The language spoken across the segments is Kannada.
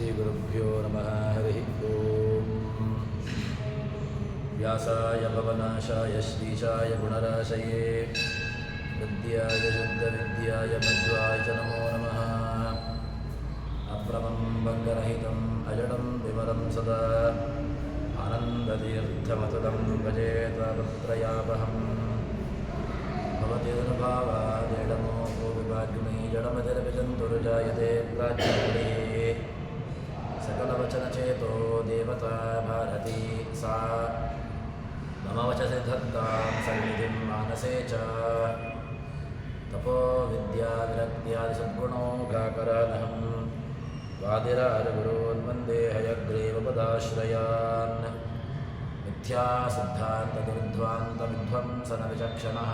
श्रीगुरुभ्यो नमः हरिः ओम्। व्यासाय भवनाशाय श्रीशाय गुणराशये विद्याय शुद्धविद्याय मध्वाय च नमो नमः। अप्रमं भङ्गरहितम् अजडं विमलं सदा आनन्दतीर्थमतुलं भजे तापत्रयापहम्। भवतिर्भावादेडमो विभाग्नि जडमतिरविजन्तुर्जायते प्राच्यकुले सकलवचनचेतो देवता भारती सा मम वचसि धत्तां सन्निधिं मानसे च। तपो विद्याविरक्त्यादिसद्गुणौघाकरानहं वादिराजगुरून् वन्दे हयग्रीवपदाश्रयान्। मिथ्यासिद्धान्तदुर्ध्वान्तविध्वंसनविचक्षणः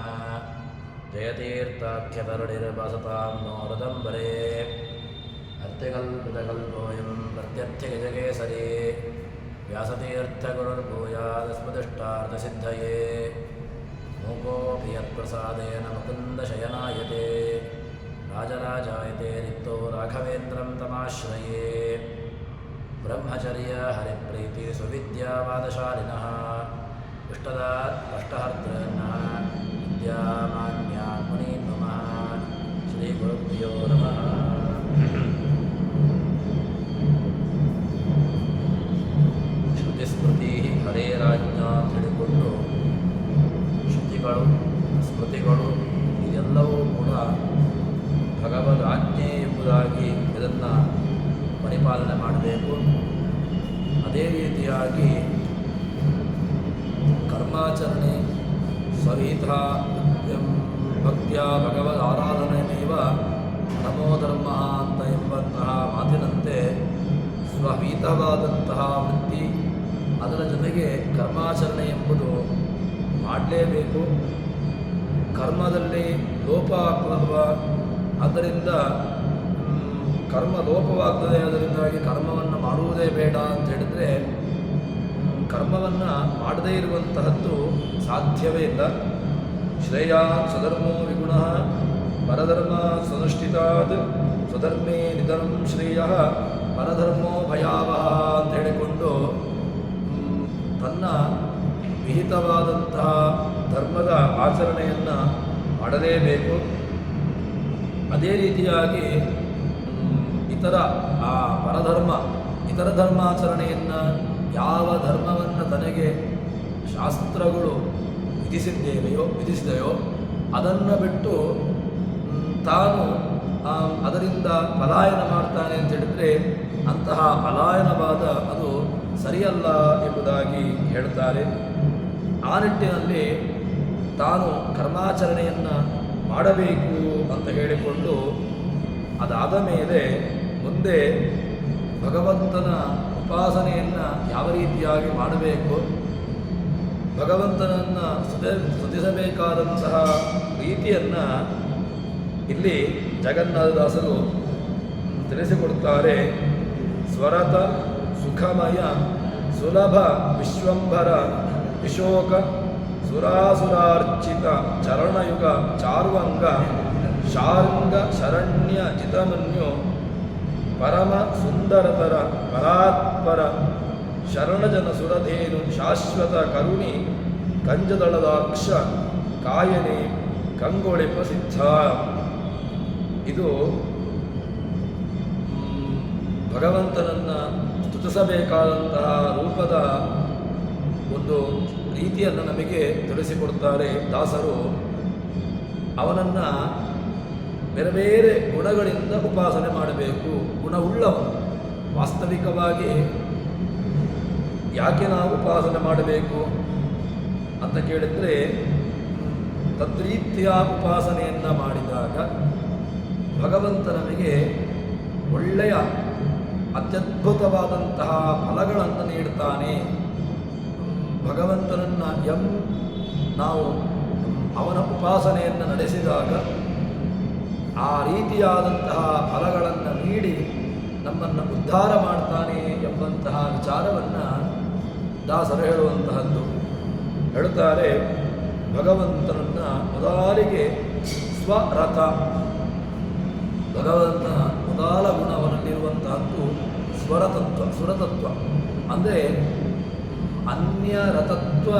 जयतीर्थाख्यतरुणिर्वसतां नो हृदम्बरे। अर्थिकल्पितकल्पोऽयं प्रत्यर्थगजकेसरी व्यासतीर्थगुरुर्भूयादस्मदिष्टार्थसिद्धये। मूकोऽपि यत्प्रसादेन मुकुन्दशयनायते राजराजायते रिक्तो राघवेन्द्रं तमाश्रये। ब्रह्मचर्य हरिप्रीति सुविद्यावादशालिनः इष्टदात् कष्टहर्तॄन्नः विद्यामान्यान् मुनीन् नमः। श्रीगुरुभ्यो नमः। ಶ್ರುತಿಸ್ಮೃತಿ ಹರೇರಾಜ್ಞಾ ತಿಳಿಕೊಂಡು ಶ್ರುತಿಗಳು ಸ್ಮೃತಿಗಳು ಇದೆಲ್ಲವೂ ಕೂಡ ಭಗವದ್ ಆಜ್ಞೆ ಎಂಬುದಾಗಿ ಇದನ್ನು ಪರಿಪಾಲನೆ ಮಾಡಬೇಕು. ಅದೇ ರೀತಿಯಾಗಿ ಕರ್ಮಾಚರಣೆ ಸ್ವಹಿತ ಭಕ್ತಿಯ ಭಗವದ್ ಆರಾಧನೆಯೇವ ನಮೋ ಧರ್ಮ ಅಂತ ಎಂಬಂತಹ ಮಾತಿನಂತೆ ಸ್ವಹಿತವಾದಂತಹ ವೃತ್ತಿ ಅದರ ಜೊತೆಗೆ ಕರ್ಮಾಚರಣೆ ಎಂಬುದು ಮಾಡಲೇಬೇಕು. ಕರ್ಮದಲ್ಲಿ ಲೋಪ ಆಗ್ತದಲ್ವ, ಆದ್ದರಿಂದ ಕರ್ಮ ಲೋಪವಾಗ್ತದೆ. ಅದರಿಂದಾಗಿ ಕರ್ಮವನ್ನು ಮಾಡುವುದೇ ಬೇಡ ಅಂತ ಹೇಳಿದರೆ ಕರ್ಮವನ್ನು ಮಾಡದೇ ಇರುವಂತಹದ್ದು ಸಾಧ್ಯವೇ ಇಲ್ಲ. ಶ್ರೇಯಾನ್ ಸ್ವಧರ್ಮೋ ವಿಗುಣ ಪರಧರ್ಮ ಸ್ವನುಷ್ಠಿತಾದ್ ಸ್ವಧರ್ಮೇ ನಿಧನಂ ಶ್ರೇಯ ಪರಧರ್ಮೋ ಭಯಾವಹ ಅಂತ ಹೇಳಿಕೊಂಡು ತನ್ನ ವಿಹಿತವಾದಂತಹ ಧರ್ಮದ ಆಚರಣೆಯನ್ನು ಮಾಡಲೇಬೇಕು. ಅದೇ ರೀತಿಯಾಗಿ ಇತರ ಇತರ ಧರ್ಮಾಚರಣೆಯನ್ನು ಯಾವ ಧರ್ಮವನ್ನು ತನಗೆ ಶಾಸ್ತ್ರಗಳು ವಿಧಿಸಿದೆಯೋ ಅದನ್ನು ಬಿಟ್ಟು ತಾನು ಅದರಿಂದ ಪಲಾಯನ ಮಾಡ್ತಾನೆ ಅಂತ ಹೇಳಿದರೆ ಅಂತಹ ಪಲಾಯನವಾದ ಅದು ಸರಿಯಲ್ಲ ಎಂಬುದಾಗಿ ಹೇಳ್ತಾರೆ. ಆ ನಿಟ್ಟಿನಲ್ಲಿ ತಾನು ಕರ್ಮಾಚರಣೆಯನ್ನು ಮಾಡಬೇಕು ಅಂತ ಹೇಳಿಕೊಂಡು ಅದಾದ ಮೇಲೆ ಮುಂದೆ ಭಗವಂತನ ಉಪಾಸನೆಯನ್ನು ಯಾವ ರೀತಿಯಾಗಿ ಮಾಡಬೇಕು, ಭಗವಂತನನ್ನು ಸ್ತುತಿಸಬೇಕಾದಂತಹ ರೀತಿಯನ್ನು ಇಲ್ಲಿ ಜಗನ್ನಾಥದಾಸರು ತಿಳಿಸಿಕೊಡುತ್ತಾರೆ. ಸ್ವರತ ಸುಖಮಯ ಸುಲಭ ವಿಶ್ವಂಭರ ವಿಶೋಕ ಸುರಾಸುರಾರ್ಚಿತ ಚರಣಯುಗ ಚಾರ್ವಂಗ ಶಾರ್ಂಗ ಶರಣ್ಯ ಜಿತಮನ್ಯು ಪರಮ ಸುಂದರತರ ಪರಾತ್ಪರ ಶರಣಜನ ಸುರಧೇನು ಶಾಶ್ವತ ಕರುಣಿ ಕಂಜದಳದಾಕ್ಷ ಕಾಯನೆ ಕಂಗೊಳಿ ಪ್ರಸಿದ್ಧ. ಇದು ಭಗವಂತನನ್ನು ಸ್ತುತಿಸಬೇಕಾದಂತಹ ರೂಪದ ಒಂದು ರೀತಿಯನ್ನು ನಮಗೆ ತಿಳಿಸಿಕೊಡ್ತಾರೆ ದಾಸರು. ಅವನನ್ನು ಬೇರೆ ಬೇರೆ ಗುಣಗಳಿಂದ ಉಪಾಸನೆ ಮಾಡಬೇಕು. ಗುಣವುಳ್ಳವನು ವಾಸ್ತವಿಕವಾಗಿ ಯಾಕೆ ನಾವು ಉಪಾಸನೆ ಮಾಡಬೇಕು ಅಂತ ಕೇಳಿದರೆ, ತದ್ರೀತಿಯ ಉಪಾಸನೆಯನ್ನು ಮಾಡಿದಾಗ ಭಗವಂತ ನಮಗೆ ಒಳ್ಳೆಯ ಅತ್ಯದ್ಭುತವಾದಂತಹ ಫಲಗಳನ್ನು ನೀಡ್ತಾನೆ. ಭಗವಂತನನ್ನು ನಾವು ಅವನ ಉಪಾಸನೆಯನ್ನು ನಡೆಸಿದಾಗ ಆ ರೀತಿಯಾದಂತಹ ಫಲಗಳನ್ನು ನೀಡಿ ನಮ್ಮನ್ನು ಉದ್ಧಾರ ಮಾಡ್ತಾನೆ ಎಂಬಂತಹ ವಿಚಾರವನ್ನು ದಾಸರು ಹೇಳುವಂತಹದ್ದು. ಹೇಳುತ್ತಾರೆ, ಭಗವಂತನನ್ನು ಮೊದಲಿಗೆ ಸ್ವರಥ, ಭಗವಂತನ ಮೊದಲ ಗುಣ ಅವನಲ್ಲಿರುವಂತಹದ್ದು ಸುರತತ್ವ ಅಂದರೆ ಅನ್ಯರತತ್ವ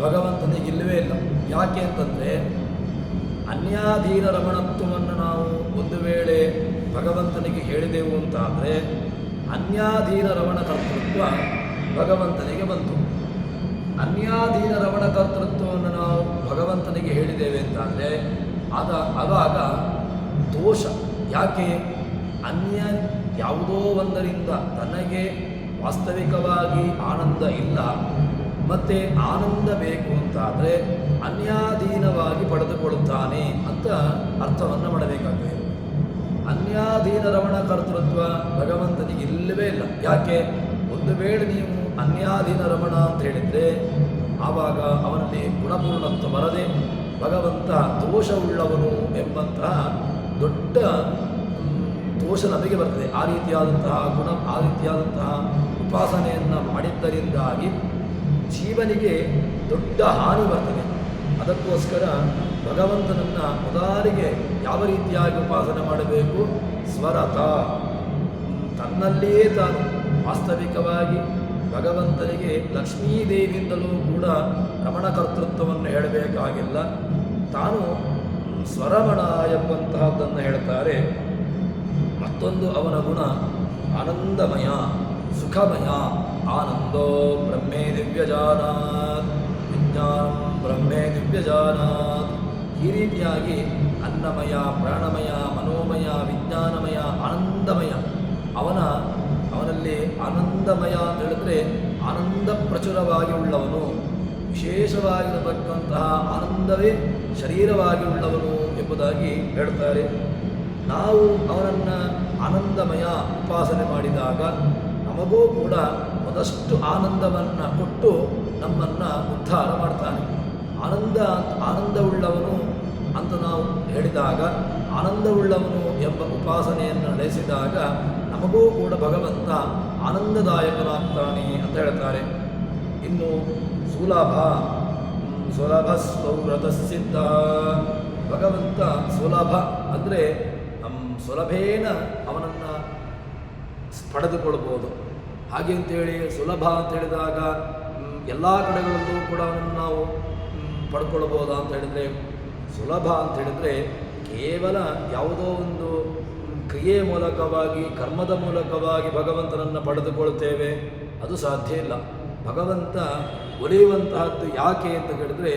ಭಗವಂತನಿಗೆ ಇಲ್ಲವೇ ಇಲ್ಲ. ಯಾಕೆ ಅಂತಂದರೆ ಅನ್ಯಾಧೀನ ರಮಣತ್ವವನ್ನು ನಾವು ಒಂದು ವೇಳೆ ಭಗವಂತನಿಗೆ ಹೇಳಿದೆವು ಅಂತಾದರೆ ಅನ್ಯಾಧೀನ ರಮಣ ಕರ್ತೃತ್ವ ಭಗವಂತನಿಗೆ ಬಂತು. ಅನ್ಯಾಧೀನ ರಮಣ ಕರ್ತೃತ್ವವನ್ನು ನಾವು ಭಗವಂತನಿಗೆ ಹೇಳಿದ್ದೇವೆ ಅಂತಾದರೆ ಆವಾಗ ದೋಷ. ಯಾಕೆ? ಅನ್ಯ ಯಾವುದೋ ಒಂದರಿಂದ ತನಗೆ ವಾಸ್ತವಿಕವಾಗಿ ಆನಂದ ಇಲ್ಲ, ಮತ್ತು ಆನಂದ ಬೇಕು ಅಂತಾದರೆ ಅನ್ಯಾಧೀನವಾಗಿ ಪಡೆದುಕೊಳ್ಳುತ್ತಾನೆ ಅಂತ ಅರ್ಥವನ್ನು ಮಾಡಬೇಕಾಗ್ತದೆ. ಅನ್ಯಾಧೀನ ರಮಣ ಕರ್ತೃತ್ವ ಭಗವಂತನಿಗೆ ಇಲ್ಲವೇ ಇಲ್ಲ. ಯಾಕೆ? ಒಂದು ವೇಳೆ ನೀವು ಅನ್ಯಾಧೀನ ರಮಣ ಅಂತ ಹೇಳಿದರೆ ಆವಾಗ ಅವನಲ್ಲಿ ಗುಣಪೂರ್ಣತ್ವ ಬರದೆ ಭಗವಂತ ದೋಷವುಳ್ಳವನು ಎಂಬಂತಹ ದೊಡ್ಡ ದೋಷ ನಮಗೆ ಬರ್ತದೆ. ಆ ರೀತಿಯಾದಂತಹ ಉಪಾಸನೆಯನ್ನು ಮಾಡಿದ್ದರಿಂದಾಗಿ ಜೀವನಿಗೆ ದೊಡ್ಡ ಹಾನಿ ಬರ್ತದೆ. ಅದಕ್ಕೋಸ್ಕರ ಭಗವಂತನನ್ನು ಮೊದಲಿಗೆ ಯಾವ ರೀತಿಯಾಗಿ ಉಪಾಸನೆ ಮಾಡಬೇಕು? ಸ್ವರತ, ತನ್ನಲ್ಲಿಯೇ ತಾನು ವಾಸ್ತವಿಕವಾಗಿ ಭಗವಂತನಿಗೆ ಲಕ್ಷ್ಮೀದೇವಿಯಿಂದಲೂ ಕೂಡ ರಮಣ ಕರ್ತೃತ್ವವನ್ನು ಹೇಳಬೇಕಾಗಿಲ್ಲ. ತಾನು ಸ್ವರಮಣ ಎಂಬಂತಹದ್ದನ್ನು ಹೇಳ್ತಾರೆ. ಮತ್ತೊಂದು ಅವನ ಗುಣ ಆನಂದಮಯ, ಸುಖಮಯ. ಆನಂದೋ ಬ್ರಹ್ಮೇ ದಿವ್ಯಜಾನಾತ್, ವಿಜ್ಞಾನಂ ಬ್ರಹ್ಮೇ ದಿವ್ಯಜಾನಾತ್. ಈ ರೀತಿಯಾಗಿ ಅನ್ನಮಯ, ಪ್ರಾಣಮಯ, ಮನೋಮಯ, ವಿಜ್ಞಾನಮಯ, ಆನಂದಮಯ. ಅವನಲ್ಲಿ ಆನಂದಮಯ ಅಂತ ಹೇಳಿದ್ರೆ ಆನಂದ ಪ್ರಚುರವಾಗಿ ಉಳ್ಳವನು, ವಿಶೇಷವಾಗಿರತಕ್ಕಂತಹ ಆನಂದವೇ ಶರೀರವಾಗಿ ಉಳ್ಳವನು ಎಂಬುದಾಗಿ ಹೇಳ್ತಾರೆ. ನಾವು ಅವನನ್ನು ಆನಂದಮಯ ಉಪಾಸನೆ ಮಾಡಿದಾಗ ನಮಗೂ ಕೂಡ ಒಂದಷ್ಟು ಆನಂದವನ್ನು ಕೊಟ್ಟು ನಮ್ಮನ್ನು ಉದ್ಧಾರ ಮಾಡ್ತಾನೆ. ಆನಂದವುಳ್ಳವನು ಅಂತ ನಾವು ಹೇಳಿದಾಗ, ಆನಂದವುಳ್ಳವನು ಎಂಬ ಉಪಾಸನೆಯನ್ನು ನಡೆಸಿದಾಗ ನಮಗೂ ಕೂಡ ಭಗವಂತ ಆನಂದದಾಯಕನಾಗ್ತಾನೆ ಅಂತ ಹೇಳ್ತಾರೆ. ಇನ್ನು ಸುಲಭ ಸೌರಥ ಸಿದ್ಧ. ಭಗವಂತ ಸುಲಭ ಅಂದರೆ ಸುಲಭೇನ ಅವನನ್ನು ಪಡೆದುಕೊಳ್ಬೋದು. ಹಾಗೆ ಅಂತೇಳಿ ಸುಲಭ ಅಂತ ಹೇಳಿದಾಗ ಎಲ್ಲ ಕಡೆಗಳಲ್ಲೂ ಕೂಡ ಅವನನ್ನು ನಾವು ಪಡ್ಕೊಳ್ಬೋದಾ ಅಂತ ಹೇಳಿದರೆ, ಸುಲಭ ಅಂತ ಹೇಳಿದರೆ ಕೇವಲ ಯಾವುದೋ ಒಂದು ಕ್ರಿಯೆ ಮೂಲಕವಾಗಿ, ಕರ್ಮದ ಮೂಲಕವಾಗಿ ಭಗವಂತನನ್ನು ಪಡೆದುಕೊಳ್ತೇವೆ, ಅದು ಸಾಧ್ಯ ಇಲ್ಲ. ಭಗವಂತ ಒಲಿಯುವಂತಹದ್ದು ಯಾಕೆ ಅಂತ ಹೇಳಿದರೆ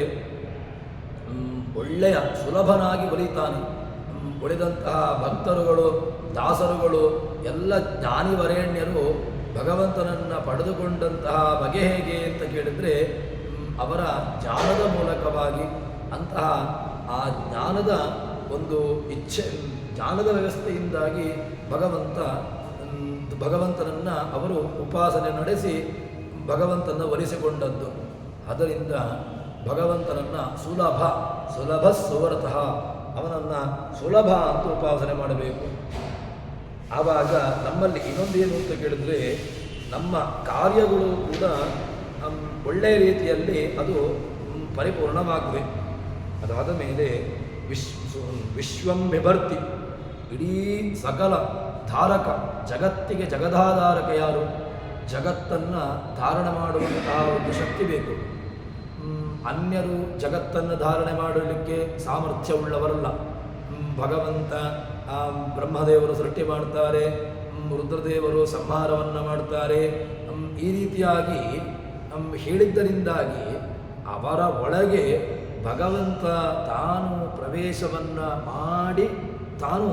ಒಳ್ಳೆಯ ಸುಲಭನಾಗಿ ಒಲಿತಾನೆ. ಒಲಿದಂತಹ ಭಕ್ತರುಗಳು, ದಾಸರುಗಳು, ಎಲ್ಲ ಜ್ಞಾನಿವರೇಣ್ಯರು ಭಗವಂತನನ್ನು ಪಡೆದುಕೊಂಡಂತಹ ಬಗೆ ಹೇಗೆ ಅಂತ ಕೇಳಿದರೆ ಅವರ ಜ್ಞಾನದ ಮೂಲಕವಾಗಿ, ಅಂತಹ ಆ ಜ್ಞಾನದ ಒಂದು ಜ್ಞಾನದ ವ್ಯವಸ್ಥೆಯಿಂದಾಗಿ ಭಗವಂತನನ್ನು ಅವರು ಉಪಾಸನೆ ನಡೆಸಿ ಭಗವಂತನ ಒಲಿಸಿಕೊಂಡದ್ದು. ಅದರಿಂದ ಭಗವಂತನನ್ನು ಸುಲಭ ಸುವರತಃ, ಅವನನ್ನು ಸುಲಭ ಅಂತ ಉಪಾಸನೆ ಮಾಡಬೇಕು. ಆವಾಗ ನಮ್ಮಲ್ಲಿ ಇನ್ನೊಂದೇನು ಅಂತ ಕೇಳಿದರೆ ನಮ್ಮ ಕಾರ್ಯಗಳು ಕೂಡ ಒಳ್ಳೆಯ ರೀತಿಯಲ್ಲಿ ಅದು ಪರಿಪೂರ್ಣವಾಗುವೆ. ಅದಾದ ಮೇಲೆ ವಿಶ್ವಂ ಬಿಭರ್ತಿ, ಇಡೀ ಸಕಲ ಧಾರಕ, ಜಗತ್ತಿಗೆ ಜಗದಾಧಾರಕ ಯಾರು? ಜಗತ್ತನ್ನು ಧಾರಣೆ ಮಾಡುವಂತಹ ಒಂದು ಶಕ್ತಿ ಬೇಕು. ಅನ್ಯರು ಜಗತ್ತನ್ನು ಧಾರಣೆ ಮಾಡಲಿಕ್ಕೆ ಸಾಮರ್ಥ್ಯವುಳ್ಳವರಲ್ಲ. ಭಗವಂತ ಬ್ರಹ್ಮದೇವರು ಸೃಷ್ಟಿ ಮಾಡ್ತಾರೆ, ರುದ್ರದೇವರು ಸಂಹಾರವನ್ನು ಮಾಡ್ತಾರೆ. ಈ ರೀತಿಯಾಗಿ ಹೇಳಿದ್ದರಿಂದಾಗಿ ಅವರ ಒಳಗೆ ಭಗವಂತ ತಾನು ಪ್ರವೇಶವನ್ನು ಮಾಡಿ ತಾನು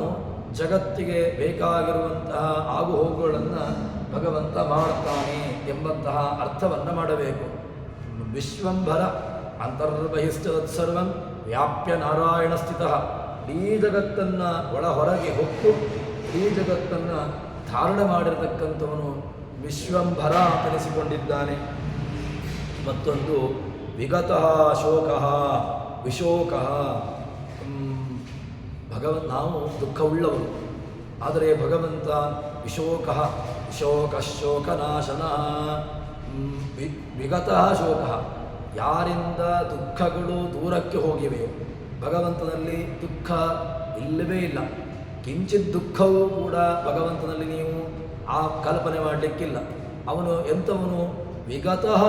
ಜಗತ್ತಿಗೆ ಬೇಕಾಗಿರುವಂತಹ ಆಗುಹೋಗುಗಳನ್ನು ಭಗವಂತ ಮಾಡ್ತಾನೆ ಎಂಬಂತಹ ಅರ್ಥವನ್ನು ಮಾಡಬೇಕು. ವಿಶ್ವಂಭರ ಅಂತರ್ಬಹಿಶ್ಚತತ್ಸರ್ವಂ ವ್ಯಾಪ್ಯ ನಾರಾಯಣ ಸ್ಥಿತಃ. ಇಡೀ ಜಗತ್ತನ್ನು ಒಳ ಹೊರಗೆ ಹೊಕ್ಕು ಇಡೀ ಜಗತ್ತನ್ನು ಧಾರಣೆ ಮಾಡಿರತಕ್ಕಂಥವನು ವಿಶ್ವಂಭರ ಅಂತನಿಸಿಕೊಂಡಿದ್ದಾನೆ. ಮತ್ತೊಂದು ವಿಗತಃ ಶೋಕಃ ವಿಶೋಕಃ. ನಾವು ದುಃಖವುಳ್ಳವರು, ಆದರೆ ಭಗವಂತ ಶೋಕನಾಶನಃ. ವಿಗತಃ ಶೋಕಃ, ಯಾರಿಂದ ದುಃಖಗಳು ದೂರಕ್ಕೆ ಹೋಗಿವೆಯೋ ಭಗವಂತನಲ್ಲಿ ದುಃಖ ಇಲ್ಲವೇ ಇಲ್ಲ. ಕಿಂಚಿತ್ ದುಃಖವೂ ಕೂಡ ಭಗವಂತನಲ್ಲಿ ನೀವು ಆ ಕಲ್ಪನೆ ಮಾಡಲಿಕ್ಕಿಲ್ಲ. ಅವನು ಎಂಥವನು? ವಿಗತಃ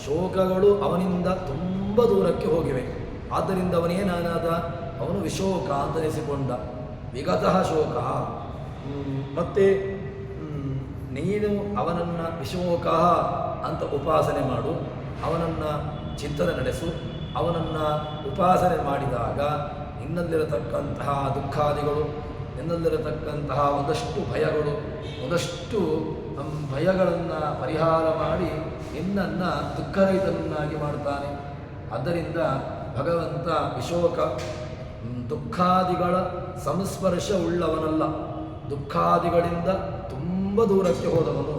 ಶೋಕಗಳು ಅವನಿಂದ ತುಂಬ ದೂರಕ್ಕೆ ಹೋಗಿವೆ. ಆದ್ದರಿಂದ ಅವನೇನಾದ? ಅವನು ವಿಶೋಕ ಅಂತ ಅನಿಸಿಕೊಂಡ. ವಿಗತಃ ಶೋಕ. ಮತ್ತೆ ನೀನು ಅವನನ್ನು ವಿಶೋಕ ಅಂತ ಉಪಾಸನೆ ಮಾಡು, ಅವನನ್ನು ಚಿಂತನೆ ನಡೆಸು. ಅವನನ್ನು ಉಪಾಸನೆ ಮಾಡಿದಾಗ ನಿನ್ನಲ್ಲಿರತಕ್ಕಂತಹ ದುಃಖಾದಿಗಳು, ನಿನ್ನಲ್ಲಿರತಕ್ಕಂತಹ ಒಂದಷ್ಟು ಭಯಗಳು, ಒಂದಷ್ಟು ಭಯಗಳನ್ನು ಪರಿಹಾರ ಮಾಡಿ ನಿನ್ನನ್ನು ದುಃಖರಹಿತನನ್ನಾಗಿ ಮಾಡ್ತಾನೆ. ಆದ್ದರಿಂದ ಭಗವಂತ ವಿಶೋಕ ದುಃಖಾದಿಗಳ ಸಂಸ್ಪರ್ಶ ಉಳ್ಳವನಲ್ಲ, ದುಃಖಾದಿಗಳಿಂದ ತುಂಬ ದೂರಕ್ಕೆ ಹೋದವನು.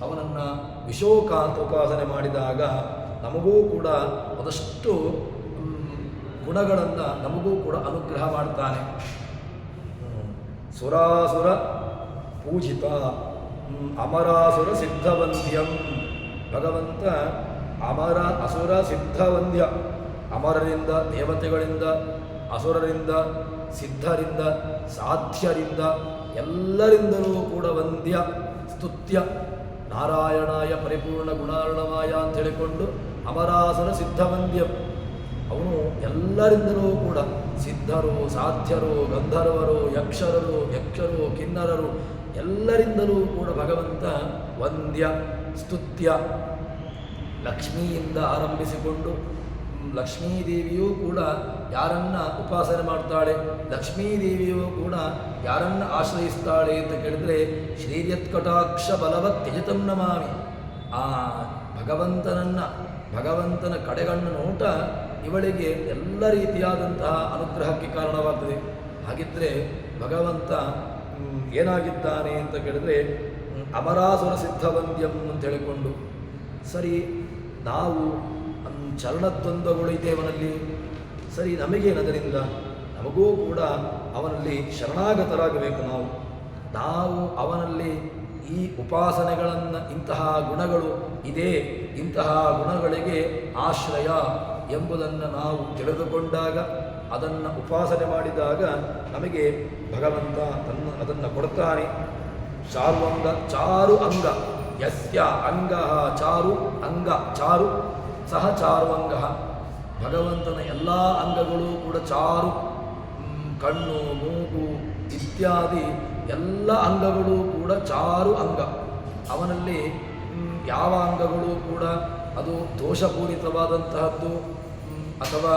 ಅವನನ್ನು ವಿಶೋಕ ಅಂತ ಉಪಾಸನೆ ಮಾಡಿದಾಗ ನಮಗೂ ಕೂಡ ಒಂದಷ್ಟು ಗುಣಗಳನ್ನು ನಮಗೂ ಕೂಡ ಅನುಗ್ರಹ ಮಾಡ್ತಾನೆ. ಸುರಾಸುರ ಪೂಜಿತ ಅಮರಾಸುರ ಸಿದ್ಧವಂದ್ಯಂ. ಭಗವಂತ ಅಸುರ ಸಿದ್ಧವಂದ್ಯ, ಅಮರರಿಂದ, ದೇವತೆಗಳಿಂದ, ಅಸುರರಿಂದ, ಸಿದ್ಧರಿಂದ, ಸಾಧ್ಯರಿಂದ ಎಲ್ಲರಿಂದಲೂ ಕೂಡ ವಂದ್ಯ, ಸ್ತುತ್ಯ. ನಾರಾಯಣಾಯ ಪರಿಪೂರ್ಣ ಗುಣಾರ್ಣವಾಯ ಅಂತ ಹೇಳಿಕೊಂಡು ಅಮರಾಸುರ ಸಿದ್ಧವಂದ್ಯಂ. ಅವನು ಎಲ್ಲರಿಂದಲೂ ಕೂಡ ಸಿದ್ಧರು, ಸಾಧ್ಯರು, ಗಂಧರ್ವರು, ಯಕ್ಷರು, ಕಿನ್ನರರು ಎಲ್ಲರಿಂದಲೂ ಕೂಡ ಭಗವಂತ ವಂದ್ಯ, ಸ್ತುತ್ಯ. ಲಕ್ಷ್ಮಿಯಿಂದ ಆರಂಭಿಸಿಕೊಂಡು ಲಕ್ಷ್ಮೀದೇವಿಯೂ ಕೂಡ ಯಾರನ್ನ ಉಪಾಸನೆ ಮಾಡ್ತಾಳೆ, ಲಕ್ಷ್ಮೀದೇವಿಯೂ ಕೂಡ ಯಾರನ್ನ ಆಶ್ರಯಿಸ್ತಾಳೆ ಅಂತ ಕೇಳಿದರೆ ಶ್ರೀಯತ್ಕಟಾಕ್ಷ ಬಲವತ್ ತ್ಯಜತಂ ನಮಾಮಿ. ಆ ಭಗವಂತನ ಕಡೆಗಣ್ಣ ನೋಟ ಇವಳಿಗೆ ಎಲ್ಲ ರೀತಿಯಾದಂತಹ ಅನುಗ್ರಹಕ್ಕೆ ಕಾರಣವಾಗ್ತದೆ. ಹಾಗಿದ್ದರೆ ಭಗವಂತ ಏನಾಗಿದ್ದಾನೆ ಅಂತ ಕೇಳಿದರೆ ಅಮರಾಸುರ ಸಿದ್ಧವಂದ್ಯಂ ಅಂತ ಹೇಳಿಕೊಂಡು, ಸರಿ ನಾವು ಚರಣದ್ವಂದ್ವಗಳು ಇದೆ ಅವನಲ್ಲಿ, ಸರಿ ನಮಗೇನದರಿಂದ? ನಮಗೂ ಕೂಡ ಅವನಲ್ಲಿ ಶರಣಾಗತರಾಗಬೇಕು. ನಾವು ಅವನಲ್ಲಿ ಈ ಉಪಾಸನೆಗಳನ್ನು, ಇಂತಹ ಗುಣಗಳು ಇದೆ, ಇಂತಹ ಗುಣಗಳಿಗೆ ಆಶ್ರಯ ಎಂಬುದನ್ನು ನಾವು ತಿಳಿದುಕೊಂಡಾಗ, ಅದನ್ನು ಉಪಾಸನೆ ಮಾಡಿದಾಗ ನಮಗೆ ಭಗವಂತ ಅದನ್ನು ಕೊಡ್ತಾನೆ. ಚಾರು ಅಂಗ ಯಸ್ಯ ಅಂಗ ಚಾರು ಅಂಗ ಚಾರು ಸಹ ಚಾರು ಅಂಗ. ಭಗವಂತನ ಎಲ್ಲ ಅಂಗಗಳು ಕೂಡ ಚಾರು, ಕಣ್ಣು, ಮೂಗು ಇತ್ಯಾದಿ ಎಲ್ಲ ಅಂಗಗಳು ಕೂಡ ಚಾರು ಅಂಗ. ಅವನಲ್ಲಿ ಯಾವ ಅಂಗಗಳು ಕೂಡ ಅದು ದೋಷಪೂರಿತವಾದಂತಹದ್ದು ಅಥವಾ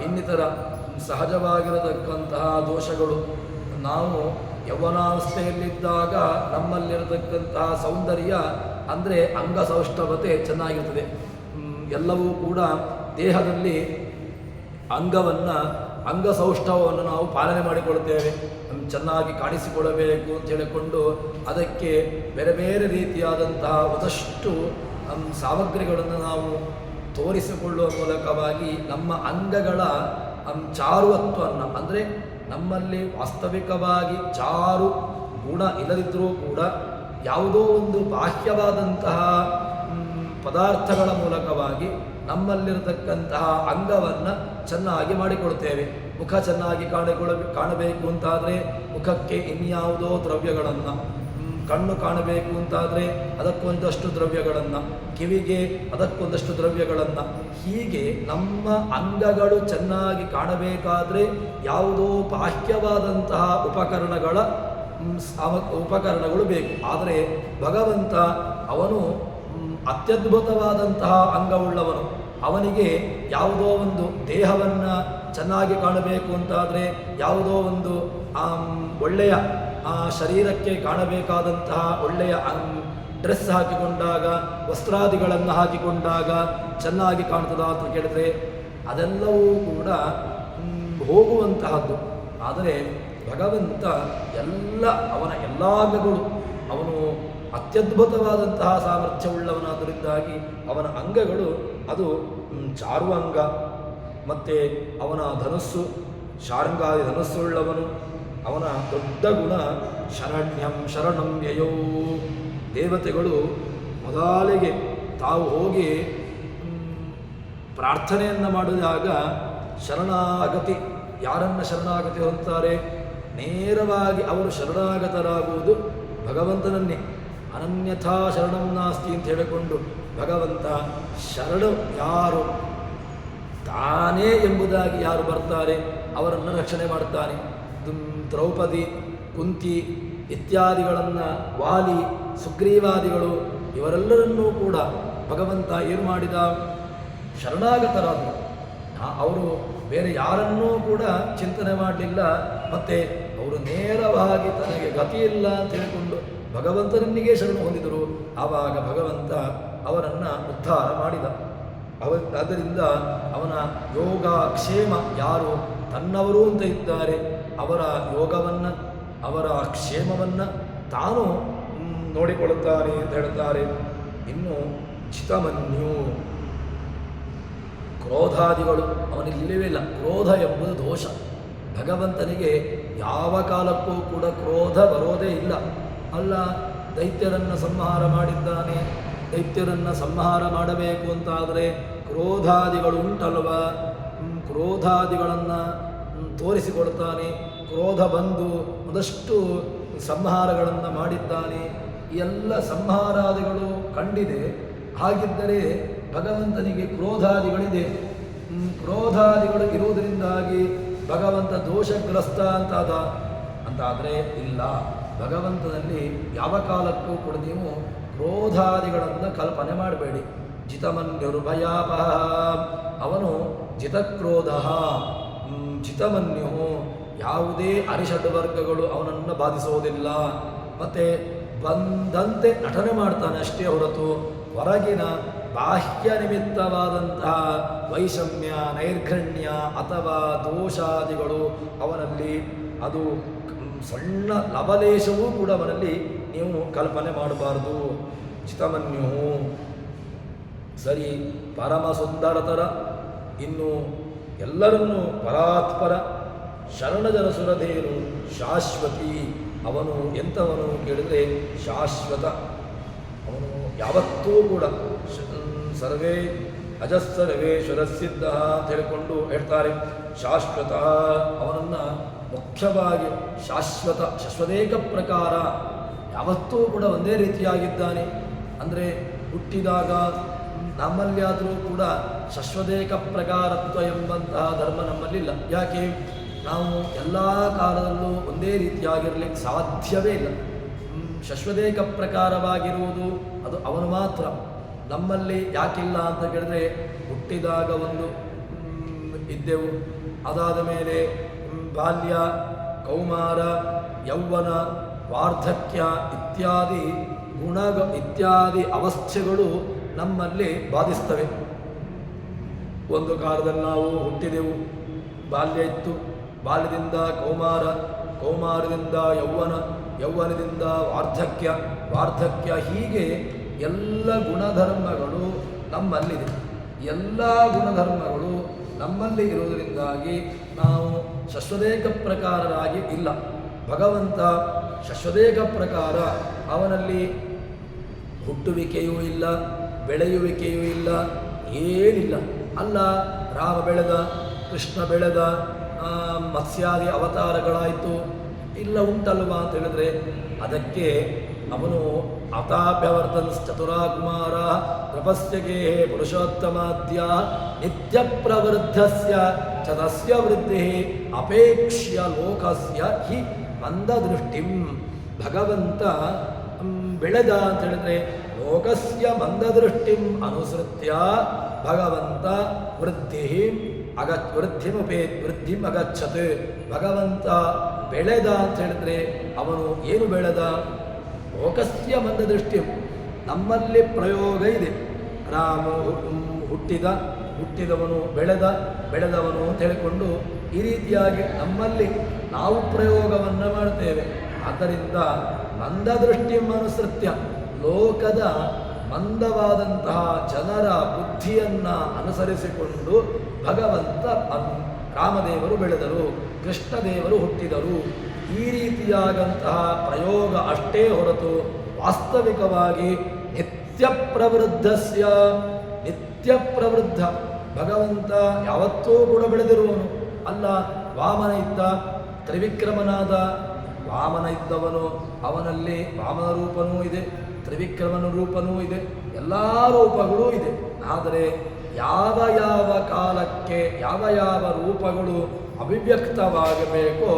ಇನ್ನಿತರ ಸಹಜವಾಗಿರತಕ್ಕಂತಹ ದೋಷಗಳು. ನಾವು ಯೌವನಾವಸ್ಥೆಯಲ್ಲಿದ್ದಾಗ ನಮ್ಮಲ್ಲಿರತಕ್ಕಂತಹ ಸೌಂದರ್ಯ ಅಂದರೆ ಅಂಗಸೌಷ್ಠವತೆ ಚೆನ್ನಾಗಿರ್ತದೆ. ಎಲ್ಲವೂ ಕೂಡ ದೇಹದಲ್ಲಿ ಅಂಗಸೌಷ್ಠವವನ್ನು ನಾವು ಪಾಲನೆ ಮಾಡಿಕೊಳ್ಳುತ್ತೇವೆ. ಚೆನ್ನಾಗಿ ಕಾಣಿಸಿಕೊಳ್ಳಬೇಕು ಅಂತ ಹೇಳಿಕೊಂಡು ಅದಕ್ಕೆ ಬೇರೆ ಬೇರೆ ರೀತಿಯಾದಂತಹ ಒಂದಷ್ಟು ಸಾಮಗ್ರಿಗಳನ್ನು ನಾವು ತೋರಿಸಿಕೊಳ್ಳುವ ಮೂಲಕವಾಗಿ ನಮ್ಮ ಅಂಗಗಳ ಚಾರುತ್ವವನ್ನು, ಅಂದರೆ ನಮ್ಮಲ್ಲಿ ವಾಸ್ತವಿಕವಾಗಿ ಚಾರು ಗುಣ ಇಲ್ಲದಿದ್ದರೂ ಕೂಡ ಯಾವುದೋ ಒಂದು ಬಾಹ್ಯವಾದಂತಹ ಪದಾರ್ಥಗಳ ಮೂಲಕವಾಗಿ ನಮ್ಮಲ್ಲಿರತಕ್ಕಂತಹ ಅಂಗವನ್ನು ಚೆನ್ನಾಗಿ ಮಾಡಿಕೊಳ್ತೇವೆ. ಮುಖ ಚೆನ್ನಾಗಿ ಕಾಣಬೇಕು ಅಂತಾದರೆ ಮುಖಕ್ಕೆ ಇನ್ಯಾವುದೋ ದ್ರವ್ಯಗಳನ್ನು, ಕಣ್ಣು ಕಾಣಬೇಕು ಅಂತಾದರೆ ಅದಕ್ಕೊಂದಷ್ಟು ದ್ರವ್ಯಗಳನ್ನು, ಕಿವಿಗೆ ಅದಕ್ಕೊಂದಷ್ಟು ದ್ರವ್ಯಗಳನ್ನು, ಹೀಗೆ ನಮ್ಮ ಅಂಗಗಳು ಚೆನ್ನಾಗಿ ಕಾಣಬೇಕಾದರೆ ಯಾವುದೋ ಬಾಹ್ಯವಾದಂತಹ ಉಪಕರಣಗಳು ಬೇಕು. ಆದರೆ ಭಗವಂತ ಅವನು ಅತ್ಯದ್ಭುತವಾದಂತಹ ಅಂಗವುಳ್ಳವನು. ಅವನಿಗೆ ಯಾವುದೋ ಒಂದು ದೇಹವನ್ನು ಚೆನ್ನಾಗಿ ಕಾಣಬೇಕು ಅಂತಾದರೆ, ಯಾವುದೋ ಒಂದು ಒಳ್ಳೆಯ ಶರೀರಕ್ಕೆ ಕಾಣಬೇಕಾದಂತಹ ಒಳ್ಳೆಯ ಡ್ರೆಸ್ ಹಾಕಿಕೊಂಡಾಗ, ವಸ್ತ್ರಾದಿಗಳನ್ನು ಹಾಕಿಕೊಂಡಾಗ ಚೆನ್ನಾಗಿ ಕಾಣ್ತದ ಅಂತ ಕೇಳಿದರೆ ಅದೆಲ್ಲವೂ ಕೂಡ ಹೋಗುವಂತಹದ್ದು. ಆದರೆ ಭಗವಂತ ಅವನ ಎಲ್ಲ ಅಂಗಗಳು, ಅವನು ಅತ್ಯದ್ಭುತವಾದಂತಹ ಸಾಮರ್ಥ್ಯವುಳ್ಳವನಾದ್ದರಿಂದಾಗಿ ಅವನ ಅಂಗಗಳು ಅದು ಚಾರು ಅಂಗ. ಮತ್ತು ಅವನ ಧನಸ್ಸು ಶಾರಂಗಾದಿ ಧನಸ್ಸುಳ್ಳವನು. ಅವನ ದೊಡ್ಡ ಗುಣ ಶರಣಂ ಯಯೋ. ದೇವತೆಗಳು ಮೊದಲಿಗೆ ತಾವು ಹೋಗಿ ಪ್ರಾರ್ಥನೆಯನ್ನು ಮಾಡಿದಾಗ ಶರಣಾಗತಿ, ಯಾರನ್ನು ಶರಣಾಗತಿ ಹೊಂದುತ್ತಾರೆ, ನೇರವಾಗಿ ಅವರು ಶರಣಾಗತರಾಗುವುದು ಭಗವಂತನನ್ನೇ ಅನನ್ಯಥಾ ಶರಣಂ ನಾಸ್ತಿ ಅಂತ ಹೇಳಿಕೊಂಡು ಭಗವಂತ ಶರಣು ಯಾರು ತಾನೇ ಎಂಬುದಾಗಿ ಯಾರು ಬರ್ತಾರೆ ಅವರನ್ನು ರಕ್ಷಣೆ ಮಾಡ್ತಾನೆ. ದ್ರೌಪದಿ, ಕುಂತಿ ಇತ್ಯಾದಿಗಳನ್ನು, ವಾಲಿ, ಸುಗ್ರೀವಾದಿಗಳು ಇವರೆಲ್ಲರನ್ನೂ ಕೂಡ ಭಗವಂತ ಏನು ಮಾಡಿದ? ಶರಣಾಗತರಾದರು. ಅವರು ಬೇರೆ ಯಾರನ್ನೂ ಕೂಡ ಚಿಂತನೆ ಮಾಡಲಿಲ್ಲ. ಮತ್ತು ಅವರು ನೇರವಾಗಿ ತನಗೆ ಗತಿಯಿಲ್ಲ ಅಂತ ಹೇಳಿಕೊಂಡು ಭಗವಂತನನ್ನಿಗೆ ಶರಣು ಹೊಂದಿದರು. ಆವಾಗ ಭಗವಂತ ಅವರನ್ನು ಉದ್ಧಾರ ಮಾಡಿದ. ಆದ್ದರಿಂದ ಅವನ ಯೋಗ ಕ್ಷೇಮ ಯಾರು ತನ್ನವರು ಅಂತ ಇದ್ದಾರೆ ಅವರ ಯೋಗವನ್ನು, ಅವರ ಕ್ಷೇಮವನ್ನು ತಾನು ನೋಡಿಕೊಳ್ಳುತ್ತಾನೆ ಅಂತ ಹೇಳ್ತಾರೆ. ಇನ್ನು ಚಿತಮನ್ಯು, ಕ್ರೋಧಾದಿಗಳು ಅವನಿಲ್ಲವೇ ಇಲ್ಲ. ಕ್ರೋಧ ಎಂಬುದು ದೋಷ. ಭಗವಂತನಿಗೆ ಯಾವ ಕಾಲಕ್ಕೂ ಕೂಡ ಕ್ರೋಧ ಬರೋದೇ ಇಲ್ಲ. ಅಲ್ಲ, ದೈತ್ಯರನ್ನು ಸಂಹಾರ ಮಾಡಿದ್ದಾನೆ. ದೈತ್ಯರನ್ನು ಸಂಹಾರ ಮಾಡಬೇಕು ಅಂತಾದರೆ ಕ್ರೋಧಾದಿಗಳು ಉಂಟಲ್ವ, ಕ್ರೋಧಾದಿಗಳನ್ನು ತೋರಿಸಿಕೊಡ್ತಾನೆ. ಕ್ರೋಧ ಬಂದು ಒಂದಷ್ಟು ಸಂಹಾರಗಳನ್ನು ಮಾಡಿದ್ದಾನೆ. ಎಲ್ಲ ಸಂಹಾರಾದಿಗಳು ಕಂಡಿದೆ. ಹಾಗಿದ್ದರೆ ಭಗವಂತನಿಗೆ ಕ್ರೋಧಾದಿಗಳಿದೆ. ಕ್ರೋಧಾದಿಗಳು ಇರುವುದರಿಂದಾಗಿ ಭಗವಂತ ದೋಷಗ್ರಸ್ತ ಅಂತಾದರೆ ಇಲ್ಲ. ಭಗವಂತನಲ್ಲಿ ಯಾವ ಕಾಲಕ್ಕೂ ಕೂಡ ನೀವು ಕ್ರೋಧಾದಿಗಳನ್ನು ಕಲ್ಪನೆ ಮಾಡಬೇಡಿ. ಜಿತಮನ್ಯುರ್ಭಯಾಪಹ, ಅವನು ಜಿತಕ್ರೋಧ. ಜಿತಮನ್ಯು, ಯಾವುದೇ ಅರಿಷಡ್ವರ್ಗಗಳು ಅವನನ್ನು ಬಾಧಿಸುವುದಿಲ್ಲ. ಮತ್ತು ಬಂದಂತೆ ನಟನೆ ಮಾಡ್ತಾನೆ ಅಷ್ಟೇ ಹೊರತು ಹೊರಗಿನ ಬಾಹ್ಯ ನಿಮಿತ್ತವಾದಂತಹ ವೈಷಮ್ಯ, ನೈರ್ಘಣ್ಯ ಅಥವಾ ದೋಷಾದಿಗಳು ಅವನಲ್ಲಿ ಅದು ಸಣ್ಣ ಲವಲೇಶವೂ ಕೂಡ ಅವನಲ್ಲಿ ನೀವು ಕಲ್ಪನೆ ಮಾಡಬಾರ್ದು. ಚಿತಮನ್ಯು ಸರಿ, ಪರಮ ಸುಂದರತರ. ಇನ್ನು ಎಲ್ಲರನ್ನೂ ಪರಾತ್ಪರ ಶರಣಜನ ಸುರಧೇನು ಶಾಶ್ವತಿ. ಅವನು ಎಂಥವನು ಕೇಳಿದರೆ ಶಾಶ್ವತ. ಅವನು ಯಾವತ್ತೂ ಕೂಡ ಸರ್ವೇ ಅಜಸ್ಸರ್ವೇಶ್ವರಸಿದ್ಧ ಅಂತ ಹೇಳಿಕೊಂಡು ಹೇಳ್ತಾರೆ. ಶಾಶ್ವತ, ಅವನನ್ನು ಮುಖ್ಯವಾಗಿ ಶಾಶ್ವತೇಕ ಪ್ರಕಾರ ಯಾವತ್ತೂ ಕೂಡ ಒಂದೇ ರೀತಿಯಾಗಿದ್ದಾನೆ. ಅಂದರೆ ಹುಟ್ಟಿದಾಗ ನಮ್ಮಲ್ಲಿಯಾದರೂ ಕೂಡ ಶಾಶ್ವತೇಕ ಪ್ರಕಾರತ್ವ ಎಂಬಂತಹ ಧರ್ಮ ನಮ್ಮಲ್ಲಿಲ್ಲ. ಯಾಕೆ? ನಾವು ಎಲ್ಲ ಕಾಲದಲ್ಲೂ ಒಂದೇ ರೀತಿಯಾಗಿರಲಿಕ್ಕೆ ಸಾಧ್ಯವೇ ಇಲ್ಲ. ಶಾಶ್ವತೇಕ ಪ್ರಕಾರವಾಗಿರುವುದು ಅದು ಅವನು ಮಾತ್ರ. ನಮ್ಮಲ್ಲಿ ಯಾಕಿಲ್ಲ ಅಂತ ಕೇಳಿದ್ರೆ, ಹುಟ್ಟಿದಾಗ ಒಂದು ಇದ್ದೆವು, ಅದಾದ ಮೇಲೆ ಬಾಲ್ಯ, ಕೌಮಾರ, ಯೌವನ, ವಾರ್ಧಕ್ಯ ಇತ್ಯಾದಿ ಅವಸ್ಥೆಗಳು ನಮ್ಮಲ್ಲಿ ಬಾಧಿಸ್ತವೆ. ಒಂದು ಕಾಲದಲ್ಲಿ ನಾವು ಹುಟ್ಟಿದೆವು, ಬಾಲ್ಯ ಇತ್ತು, ಬಾಲ್ಯದಿಂದ ಕೌಮಾರ, ಕೌಮಾರದಿಂದ ಯೌವನ, ಯೌವನದಿಂದ ವಾರ್ಧಕ್ಯ, ಹೀಗೆ ಎಲ್ಲ ಗುಣಧರ್ಮಗಳು ನಮ್ಮಲ್ಲಿದೆ. ಎಲ್ಲ ಗುಣಧರ್ಮಗಳು ನಮ್ಮಲ್ಲಿ ಇರುವುದರಿಂದಾಗಿ ನಾವು ಶಾಶ್ವತೇಕ ಪ್ರಕಾರರಾಗಿ ಇಲ್ಲ. ಭಗವಂತ ಶಾಶ್ವತೇಕ ಪ್ರಕಾರ. ಅವನಲ್ಲಿ ಹುಟ್ಟುವಿಕೆಯೂ ಇಲ್ಲ, ಬೆಳೆಯುವಿಕೆಯೂ ಇಲ್ಲ, ಏನಿಲ್ಲ. ಅಲ್ಲ, ರಾಮ ಬೆಳೆದ, ಕೃಷ್ಣ ಬೆಳೆದ, ಮತ್ಸ್ಯಾದಿ ಅವತಾರಗಳಾಯಿತು, ಇಲ್ಲ ಉಂಟಲ್ವಾ ಅಂತ ಹೇಳಿದ್ರೆ ಅದಕ್ಕೆ ಅವನು ಅತಾಪ್ಯವರ್ತನ್ ಚತುರಾಕುಮಾರ ಪ್ರಪಸ್ಯಗೆ ಪುರುಷೋತ್ತಮಾದ್ಯ ನಿತ್ಯ ಪ್ರವೃದ್ಧಸ್ಯ ಚತಸ್ಯ ವೃದ್ಧಿ ಅಪೇಕ್ಷ್ಯ ಲೋಕಸ್ಯ ಹಿ ಮಂದದೃಷ್ಟಿಂ. ಭಗವಂತ ಬೆಳೆದ ಅಂತ ಹೇಳಿದ್ರೆ ಲೋಕಸ್ಯ ಮಂದದೃಷ್ಟಿಂ ಅನುಸೃತ್ಯ ಭಗವಂತ ವೃದ್ಧಿಂ ಅಗಚ್ಚತ್. ಭಗವಂತ ಬೆಳೆದ ಅಂತ ಹೇಳಿದ್ರೆ ಅವನು ಏನು ಬೆಳೆದ? ಲೋಕಸ್ಯ ಮಂದದೃಷ್ಟಿ. ನಮ್ಮಲ್ಲಿ ಪ್ರಯೋಗ ಇದೆ. ರಾಮ ಹುಟ್ಟಿದವನು ಬೆಳೆದವನು ಅಂತ ಹೇಳಿಕೊಂಡು ಈ ರೀತಿಯಾಗಿ ನಮ್ಮಲ್ಲಿ ನಾವು ಪ್ರಯೋಗವನ್ನು ಮಾಡ್ತೇವೆ. ಆದ್ದರಿಂದ ಮಂದದೃಷ್ಟಿ ಅನುಸೃತ್ಯ, ಲೋಕದ ಮಂದವಾದಂತಹ ಜನರ ಬುದ್ಧಿಯನ್ನು ಅನುಸರಿಸಿಕೊಂಡು ಭಗವಂತ ರಾಮದೇವರು ಬೆಳೆದರು, ಕೃಷ್ಣದೇವರು ಹುಟ್ಟಿದರು. ಈ ರೀತಿಯಾದಂತಹ ಪ್ರಯೋಗ ಅಷ್ಟೇ ಹೊರತು ವಾಸ್ತವಿಕವಾಗಿ ನಿತ್ಯ ಪ್ರವೃದ್ಧ ಭಗವಂತ ಯಾವತ್ತೂ ಕೂಡ ಬೆಳೆದಿರುವನು ಅಲ್ಲ. ವಾಮನ ಇದ್ದ, ತ್ರಿವಿಕ್ರಮನಾದ ವಾಮನ ಇದ್ದವನು, ಅವನಲ್ಲಿ ವಾಮನ ರೂಪನೂ ಇದೆ, ತ್ರಿವಿಕ್ರಮನ ರೂಪನೂ ಇದೆ, ಎಲ್ಲ ರೂಪಗಳೂ ಇದೆ. ಆದರೆ ಯಾವ ಯಾವ ಕಾಲಕ್ಕೆ ಯಾವ ಯಾವ ರೂಪಗಳು ಅಭಿವ್ಯಕ್ತವಾಗಬೇಕೋ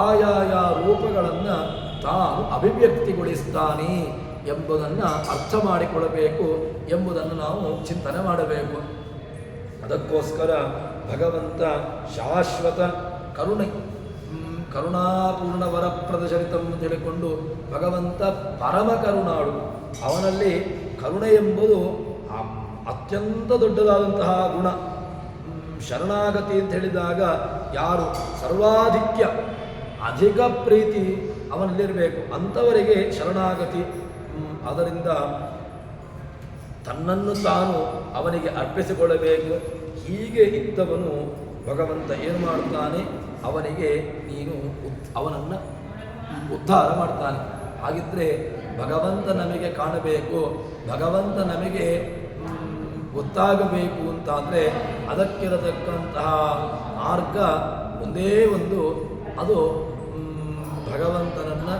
ಆಯಾಯ ರೂಪಗಳನ್ನು ತಾನು ಅಭಿವ್ಯಕ್ತಿಗೊಳಿಸ್ತಾನೆ ಎಂಬುದನ್ನು ಅರ್ಥ ಮಾಡಿಕೊಳ್ಳಬೇಕು ಎಂಬುದನ್ನು ನಾವು ಚಿಂತನೆ ಮಾಡಬೇಕು. ಅದಕ್ಕೋಸ್ಕರ ಭಗವಂತ ಶಾಶ್ವತ ಕರುಣೆ, ಕರುಣಾಪೂರ್ಣ ವರಪ್ರದಚರಿತಂ ತಿಳಿಕೊಂಡು ಭಗವಂತ ಪರಮ ಕರುಣಾಳು. ಅವನಲ್ಲಿ ಕರುಣೆ ಎಂಬುದು ಅತ್ಯಂತ ದೊಡ್ಡದಾದಂತಹ ಗುಣ. ಶರಣಾಗತಿ ಅಂತ ಹೇಳಿದಾಗ ಯಾರು ಸರ್ವಾಧಿಕ್ಯ ಅಧಿಕ ಪ್ರೀತಿ ಅವನಲ್ಲಿರಬೇಕು, ಅಂಥವರಿಗೆ ಶರಣಾಗತಿ. ಅದರಿಂದ ತನ್ನನ್ನು ತಾನು ಅವನಿಗೆ ಅರ್ಪಿಸಿಕೊಳ್ಳಬೇಕು. ಹೀಗೆ ಇದ್ದವನು ಭಗವಂತ ಏನು ಮಾಡ್ತಾನೆ, ಅವನಿಗೆ ನೀನು ಅವನನ್ನು ಉದ್ಧಾರ ಮಾಡ್ತಾನೆ. ಹಾಗಿದ್ದರೆ ಭಗವಂತ ನಮಗೆ ಕಾಣಬೇಕು, ಭಗವಂತ ನಮಗೆ ಗೊತ್ತಾಗಬೇಕು ಅಂತಾದರೆ ಅದಕ್ಕಿರತಕ್ಕಂತಹ ಮಾರ್ಗ ಒಂದೇ ಒಂದು, ಅದು ಭಗವಂತನನ್ನು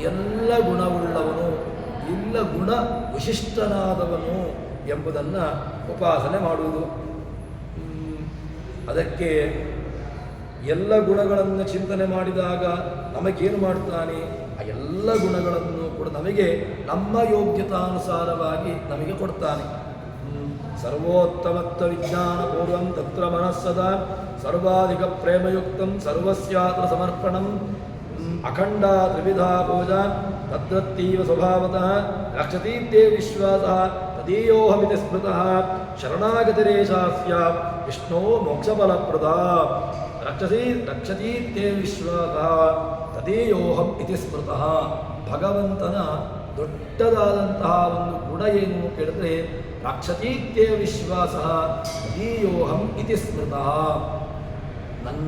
ಎಲ್ಲ ಗುಣವುಳ್ಳವನು, ಇಲ್ಲ ಗುಣ ವಿಶಿಷ್ಟನಾದವನು ಎಂಬುದನ್ನು ಉಪಾಸನೆ ಮಾಡುವುದು. ಅದಕ್ಕೆ ಎಲ್ಲ ಗುಣಗಳನ್ನು ಚಿಂತನೆ ಮಾಡಿದಾಗ ನಮಗೇನು ಮಾಡ್ತಾನೆ, ಆ ಎಲ್ಲ ಗುಣಗಳನ್ನು ಕೂಡ ನಮಗೆ ನಮ್ಮ ಯೋಗ್ಯತಾನುಸಾರವಾಗಿ ನಮಗೆ ಕೊಡ್ತಾನೆ. ಸರ್ವೋತ್ತಮತ್ವ ವಿಜ್ಞಾನ ಪೂರ್ವಂ ತತ್ರ ಮನಸ್ಸದ ಸರ್ವಾಧಿಕ ಪ್ರೇಮಯುಕ್ತಂ ಸರ್ವಸ್ಯಾತ್ರ ಸಮರ್ಪಣಂ ಅಖಂಡ ತ್ರಿವಿಧಾ ಪೂಜಾ ತದ್ರತ್ತೀವ ಸ್ವಭಾವತಃ ರಕ್ಷತೀತ್ಯೇ ವಿಶ್ವಾಸಃ ತದೀಯೋಹಮಿತಿ ಸ್ಮೃತಃ ಶರಣಾಗತಿರೇಷಾಸ್ಯ ವಿಷ್ಣೋ ಮೋಕ್ಷಫಲಪ್ರದ ರಕ್ಷತೀತ್ಯೇ ವಿಶ್ವಾಸಃ ತದೀಯೋಹಂ ಇತಿ ಸ್ಮೃತಃ. ಭಗವಂತನ ದೊಡ್ಡದಾದಂತಹ ಒಂದು ಗುಣ ಏನು ಕೇಳಿದ್ರೆ ರಕ್ಷತೀತ್ಯೇ ವಿಶ್ವಾಸ ತದೀಯೋಹಂ ಇತಿ ಸ್ಮೃತಃ.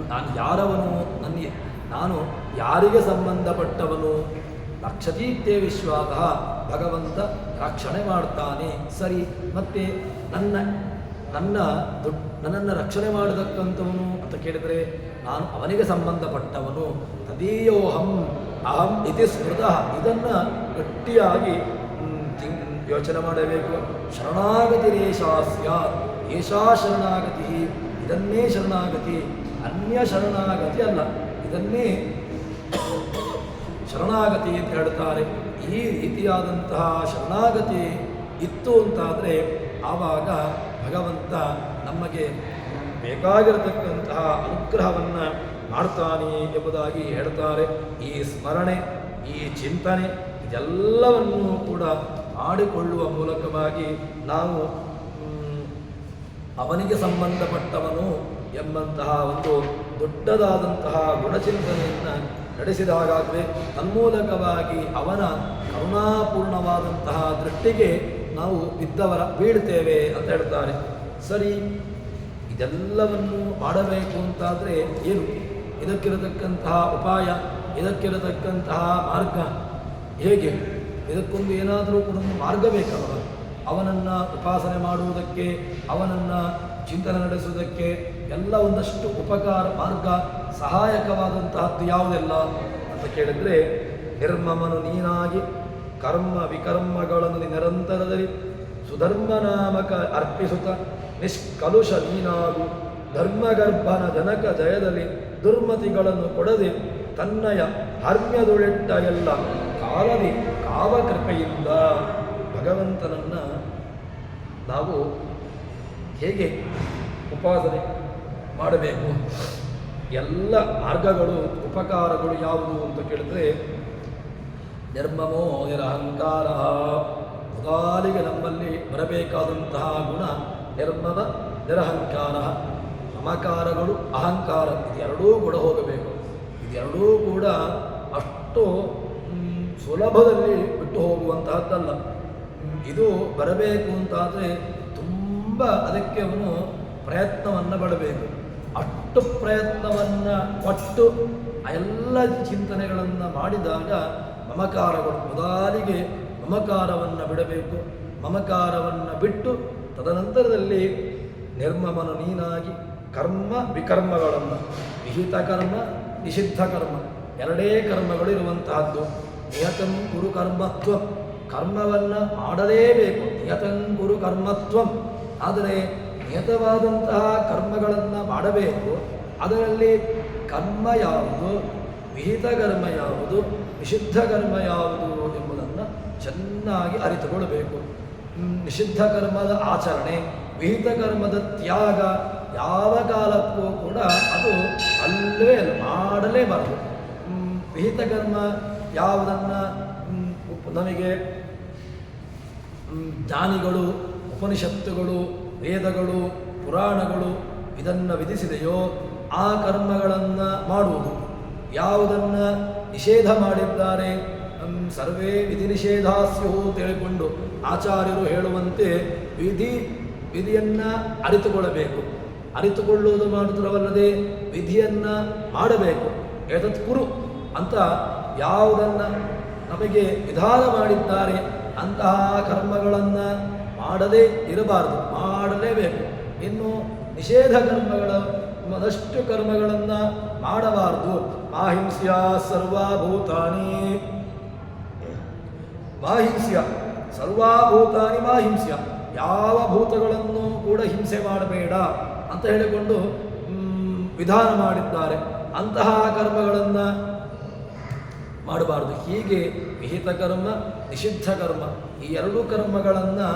ನಾನು ಯಾರವನು, ನಾನು ಯಾರಿಗೆ ಸಂಬಂಧಪಟ್ಟವನು, ರಕ್ಷತೀತ್ಯೇ ವಿಶ್ವಾಸ, ಭಗವಂತ ರಕ್ಷಣೆ ಮಾಡ್ತಾನೆ. ಸರಿ, ಮತ್ತೆ ನನ್ನನ್ನು ರಕ್ಷಣೆ ಮಾಡತಕ್ಕಂಥವನು ಅಂತ ಕೇಳಿದರೆ ನಾನು ಅವನಿಗೆ ಸಂಬಂಧಪಟ್ಟವನು. ತದೀಯೋಹಂ ಅಹಂ ಇತಿ ಸ್ಮೃತಃ. ಇದನ್ನು ಗಟ್ಟಿಯಾಗಿ ಯೋಚನೆ ಮಾಡಬೇಕು. ಶರಣಾಗತಿರೇಷಾಸ್ಯ, ಏಷಾ ಶರಣಾಗತಿ, ಇದನ್ನೇ ಶರಣಾಗತಿ, ಅನ್ಯ ಶರಣಾಗತಿ ಅಲ್ಲ, ಇದನ್ನೇ ಶರಣಾಗತಿ ಅಂತ ಹೇಳ್ತಾರೆ. ಈ ರೀತಿಯಾದಂತಹ ಶರಣಾಗತಿ ಇತ್ತು ಅಂತಾದರೆ ಆವಾಗ ಭಗವಂತ ನಮಗೆ ಬೇಕಾಗಿರತಕ್ಕಂತಹ ಅನುಗ್ರಹವನ್ನು ಮಾಡ್ತಾನೆ ಎಂಬುದಾಗಿ ಹೇಳ್ತಾರೆ. ಈ ಸ್ಮರಣೆ, ಈ ಚಿಂತನೆ ಇದೆಲ್ಲವನ್ನೂ ಕೂಡ ಮಾಡಿಕೊಳ್ಳುವ ಮೂಲಕವಾಗಿ ನಾವು ಅವನಿಗೆ ಸಂಬಂಧಪಟ್ಟವನು ಎಂಬಂತಹ ಒಂದು ದೊಡ್ಡದಾದಂತಹ ಗುಣಚಿಂತನೆಯನ್ನು ನಡೆಸಿದಾಗಲೇ ತನ್ಮೂಲಕವಾಗಿ ಅವನ ಕರುಣಾಪೂರ್ಣವಾದಂತಹ ದೃಷ್ಟಿಗೆ ನಾವು ಬೀಳ್ತೇವೆ ಅಂತ ಹೇಳ್ತಾರೆ. ಸರಿ, ಇದೆಲ್ಲವನ್ನು ಮಾಡಬೇಕು ಅಂತಾದರೆ ಏನು, ಇದಕ್ಕಿರತಕ್ಕಂತಹ ಉಪಾಯ, ಇದಕ್ಕಿರತಕ್ಕಂತಹ ಮಾರ್ಗ ಹೇಗೆ? ಇದಕ್ಕೊಂದು ಏನಾದರೂ ಕೂಡ ಮಾರ್ಗ ಬೇಕಲ್ಲ. ಅವನನ್ನು ಉಪಾಸನೆ ಮಾಡುವುದಕ್ಕೆ, ಅವನನ್ನು ಚಿಂತನೆ ನಡೆಸುವುದಕ್ಕೆ ಎಲ್ಲ ಒಂದಷ್ಟು ಉಪಕಾರ ಮಾರ್ಗ ಸಹಾಯಕವಾದಂತಹದ್ದು ಯಾವುದೆಲ್ಲ ಅಂತ ಕೇಳಿದರೆ, ನಿರ್ಮಮನು ನೀನಾಗಿ ಕರ್ಮ ವಿಕರ್ಮಗಳನ್ನು ನಿರಂತರದಲ್ಲಿ ಸುಧರ್ಮನಾಮಕ ಅರ್ಪಿಸುತ್ತ ನಿಷ್ಕಲುಷ ನೀನಾಗು. ಧರ್ಮಗರ್ಭನ ಜನಕ ಜಯದಲ್ಲಿ ದುರ್ಮತಿಗಳನ್ನು ಕೊಡದೆ ತನ್ನಯ ಹರ್ಮ್ಯದುಳಿಟ್ಟ ಎಲ್ಲ ಕಾಲದಿ ಕಾವಕೃಪೆಯಿಂದ. ಭಗವಂತನನ್ನು ನಾವು ಹೇಗೆ ಉಪಾಸನೆ ಮಾಡಬೇಕು, ಎಲ್ಲ ಮಾರ್ಗಗಳು ಉಪಕಾರಗಳು ಯಾವುದು ಅಂತ ಕೇಳಿದ್ರೆ, ನಿರ್ಮಮೋ ನಿರಹಂಕಾರ, ಮೊದಲಿಗೆ ನಮ್ಮಲ್ಲಿ ಬರಬೇಕಾದಂತಹ ಗುಣ ನಿರ್ಮಮ ನಿರಹಂಕಾರ. ಮಮಕಾರಗಳು ಅಹಂಕಾರ ಇದೆರಡೂ ಕೂಡ ಹೋಗಬೇಕು. ಇದೆರಡೂ ಕೂಡ ಅಷ್ಟು ಸುಲಭದಲ್ಲಿ ಬಿಟ್ಟು ಹೋಗುವಂತಹದ್ದಲ್ಲ. ಇದು ಬರಬೇಕು ಅಂತಾದರೆ ತುಂಬ ಅದಕ್ಕೆ ಅವನು ಪ್ರಯತ್ನವನ್ನು ಪಡಬೇಕು. ಅಷ್ಟು ಪ್ರಯತ್ನವನ್ನು ಪಟ್ಟು ಎಲ್ಲ ಚಿಂತನೆಗಳನ್ನು ಮಾಡಿದಾಗ ಮಮಕಾರಗಳು ಮೊದಲಿಗೆ ಮಮಕಾರವನ್ನು ಬಿಡಬೇಕು. ಮಮಕಾರವನ್ನು ಬಿಟ್ಟು ತದನಂತರದಲ್ಲಿ ನಿರ್ಮಮನು ನೀನಾಗಿ ಕರ್ಮ ವಿಕರ್ಮಗಳನ್ನು, ವಿಹಿತ ಕರ್ಮ ನಿಷಿದ್ಧ ಕರ್ಮ ಎರಡೇ ಕರ್ಮಗಳು ಇರುವಂತಹದ್ದು. ನಿಯತಂ ಕುರು ಕರ್ಮತ್ವಂ, ಕರ್ಮವನ್ನು ಮಾಡಲೇಬೇಕು. ನಿಯತಂ ಕುರು ಕರ್ಮತ್ವಂ, ಆದರೆ ನಿಯತವಾದಂತಹ ಕರ್ಮಗಳನ್ನು ಮಾಡಬೇಕು. ಅದರಲ್ಲಿ ಕರ್ಮ ಯಾವುದು, ವಿಹಿತ ಕರ್ಮ ಯಾವುದು, ನಿಷಿದ್ಧ ಕರ್ಮ ಯಾವುದು ಎಂಬುದನ್ನು ಚೆನ್ನಾಗಿ ಅರಿತುಕೊಳ್ಳಬೇಕು. ನಿಷಿದ್ಧ ಕರ್ಮದ ಆಚರಣೆ, ವಿಹಿತ ಕರ್ಮದ ತ್ಯಾಗ ಯಾವ ಕಾಲಕ್ಕೂ ಕೂಡ ಅದು ಅಲ್ಲವೇ ಅಲ್ಲ, ಮಾಡಲೇಬಾರದು. ವಿಹಿತ ಕರ್ಮ ಯಾವುದನ್ನು ನಮಗೆ ಜ್ಞಾನಿಗಳು, ಉಪನಿಷತ್ತುಗಳು, ವೇದಗಳು, ಪುರಾಣಗಳು ಇದನ್ನು ವಿಧಿಸಿದೆಯೋ ಆ ಕರ್ಮಗಳನ್ನು ಮಾಡುವುದು. ಯಾವುದನ್ನು ನಿಷೇಧ ಮಾಡಿದ್ದಾರೆ, ಸರ್ವೇ ವಿಧಿ ನಿಷೇಧಾಸ್ಯು ತಿಳಿಕೊಂಡು ಆಚಾರ್ಯರು ಹೇಳುವಂತೆ ವಿಧಿಯನ್ನು ಅರಿತುಕೊಳ್ಳಬೇಕು. ಅರಿತುಕೊಳ್ಳುವುದು ಮಾತ್ರವಲ್ಲದೆ ವಿಧಿಯನ್ನು ಮಾಡಬೇಕು. ಏತತ್ ಕುರು ಅಂತ ಯಾವುದನ್ನು ನಮಗೆ ವಿಧಾನ ಮಾಡಿದ್ದಾರೆ ಅಂತಹ ಕರ್ಮಗಳನ್ನು ಮಾಡದೇ ಇರಬಾರದು, ಮಾಡಲೇಬೇಕು. ಇನ್ನು ನಿಷೇಧ ಕರ್ಮಗಳ ಮದಷ್ಟು ಕರ್ಮಗಳನ್ನು ಮಾಡಬಾರದು. ಮಾಹಿಂಸ್ಯ ಸರ್ವಭೂತಾನಿ, ಮಾಹಿಂಸ್ಯ ಸರ್ವಭೂತಾನಿ ಮಾಹಿಂಸ್ಯ, ಯಾವ ಭೂತಗಳನ್ನು ಕೂಡ ಹಿಂಸೆ ಮಾಡಬೇಡ ಅಂತ ಹೇಳಿಕೊಂಡು ವಿಧಾನ ಮಾಡಿದ್ದಾರೆ. ಅಂತಹ ಕರ್ಮಗಳನ್ನು ಮಾಡಬಾರ್ದು. ಹೀಗೆ ವಿಹಿತ ಕರ್ಮ, ನಿಷಿದ್ಧ ಕರ್ಮ ಈ ಎರಡೂ ಕರ್ಮಗಳನ್ನು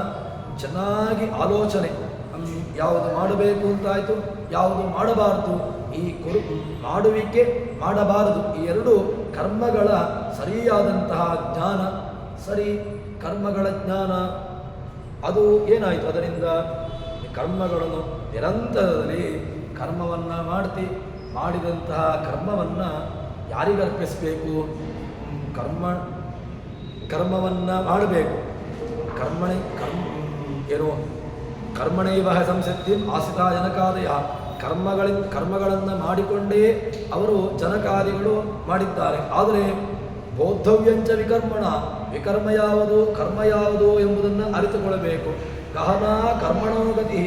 ಚೆನ್ನಾಗಿ ಆಲೋಚನೆ, ಯಾವುದು ಮಾಡಬೇಕು ಅಂತಾಯಿತು, ಯಾವುದು ಮಾಡಬಾರದು, ಈ ಮಾಡುವಿಕೆ ಮಾಡಬಾರದು, ಈ ಎರಡು ಕರ್ಮಗಳ ಸರಿಯಾದಂತಹ ಜ್ಞಾನ, ಸರಿ ಕರ್ಮಗಳ ಜ್ಞಾನ ಅದು ಏನಾಯಿತು, ಅದರಿಂದ ಕರ್ಮಗಳನ್ನು ನಿರಂತರದಲ್ಲಿ ಕರ್ಮವನ್ನು ಮಾಡಿದಂತಹ ಕರ್ಮವನ್ನು ಯಾರಿಗರ್ಪಿಸಬೇಕು? ಕರ್ಮವನ್ನು ಮಾಡಬೇಕು. ಕರ್ಮಣೈವ ಸಂಸಿದ್ಧಿ ಆಸಿತ ಜನಕಾದಯ, ಕರ್ಮಗಳನ್ನು ಮಾಡಿಕೊಂಡೇ ಅವರು ಜನಕಾದಿಗಳು ಮಾಡಿದ್ದಾರೆ. ಆದರೆ ಬೌದ್ಧವ್ಯಂಚ ವಿಕರ್ಮಣ, ವಿಕರ್ಮ ಯಾವುದು ಕರ್ಮ ಯಾವುದು ಎಂಬುದನ್ನು ಅರಿತುಕೊಳ್ಳಬೇಕು. ಗಹನ ಕರ್ಮಣೋಗತಿ,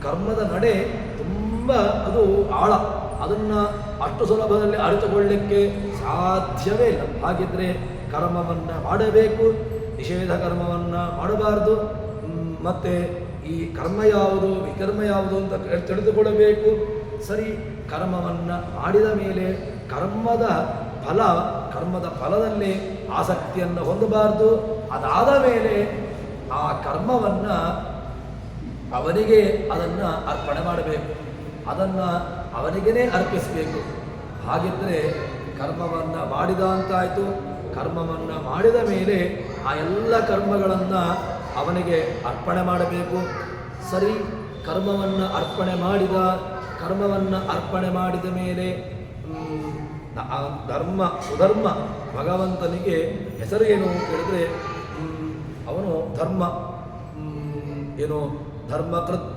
ಕರ್ಮದ ನಡೆ ತುಂಬ ಅದು ಆಳ, ಅದನ್ನು ಅಷ್ಟು ಸುಲಭದಲ್ಲಿ ಅರಿತುಕೊಳ್ಳಲಿಕ್ಕೆ ಸಾಧ್ಯವೇ ಇಲ್ಲ. ಹಾಗಿದ್ದರೆ ಕರ್ಮವನ್ನು ಮಾಡಬೇಕು, ನಿಷೇಧ ಕರ್ಮವನ್ನು ಮಾಡಬಾರ್ದು. ಮತ್ತು ಈ ಕರ್ಮ ಯಾವುದು ವಿಕರ್ಮ ಯಾವುದು ಅಂತ ತಿಳಿದುಕೊಳ್ಳಬೇಕು. ಸರಿ, ಕರ್ಮವನ್ನು ಮಾಡಿದ ಮೇಲೆ ಕರ್ಮದ ಫಲದಲ್ಲಿ ಆಸಕ್ತಿಯನ್ನು ಹೊಂದಬಾರ್ದು. ಅದಾದ ಮೇಲೆ ಆ ಕರ್ಮವನ್ನು ಅವನಿಗೆ ಅದನ್ನು ಅರ್ಪಣೆ ಮಾಡಬೇಕು, ಅದನ್ನು ಅವನಿಗೇ ಅರ್ಪಿಸಬೇಕು. ಹಾಗಿದ್ದರೆ ಕರ್ಮವನ್ನು ಮಾಡಿದ ಅಂತಾಯಿತು. ಕರ್ಮವನ್ನು ಮಾಡಿದ ಮೇಲೆ ಆ ಎಲ್ಲ ಕರ್ಮಗಳನ್ನು ಅವನಿಗೆ ಅರ್ಪಣೆ ಮಾಡಬೇಕು. ಸರಿ, ಕರ್ಮವನ್ನು ಅರ್ಪಣೆ ಮಾಡಿದ ಮೇಲೆ ಸುಧರ್ಮ ಭಗವಂತನಿಗೆ ಹೆಸರು ಏನು ಕೇಳಿದರೆ ಅವನು ಧರ್ಮಕೃತ್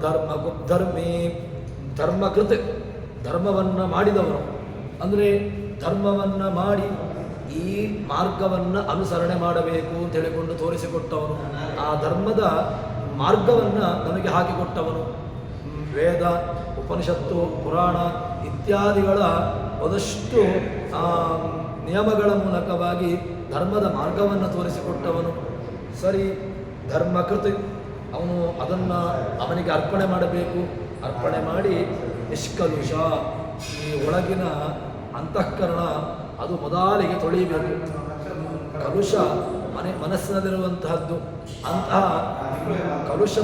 ಧರ್ಮಕೃತ್, ಧರ್ಮವನ್ನು ಮಾಡಿದವನು ಅಂದರೆ ಧರ್ಮವನ್ನು ಮಾಡಿ ಈ ಮಾರ್ಗವನ್ನು ಅನುಸರಣೆ ಮಾಡಬೇಕು ಅಂತ ಹೇಳಿಕೊಂಡು ತೋರಿಸಿಕೊಟ್ಟವನು, ಆ ಧರ್ಮದ ಮಾರ್ಗವನ್ನು ನಮಗೆ ಹಾಕಿಕೊಟ್ಟವನು. ವೇದ, ಉಪನಿಷತ್ತು, ಪುರಾಣ ಇತ್ಯಾದಿಗಳ ಒಂದಷ್ಟು ನಿಯಮಗಳ ಮೂಲಕವಾಗಿ ಧರ್ಮದ ಮಾರ್ಗವನ್ನು ತೋರಿಸಿಕೊಟ್ಟವನು. ಸರಿ, ಧರ್ಮಕೃತಿ, ಅವನು ಅದನ್ನು ಅವನಿಗೆ ಅರ್ಪಣೆ ಮಾಡಬೇಕು. ಅರ್ಪಣೆ ಮಾಡಿ ನಿಷ್ಕಲುಷ, ಈ ಒಳಗಿನ ಅಂತಃಕರಣ ಅದು ಮೊದಲಿಗೆ ತೊಳಿಬೇಕು. ಕಲುಷ ಮನಸ್ಸಿನಲ್ಲಿರುವಂತಹದ್ದು. ಅಂತಹ ಕಲುಷ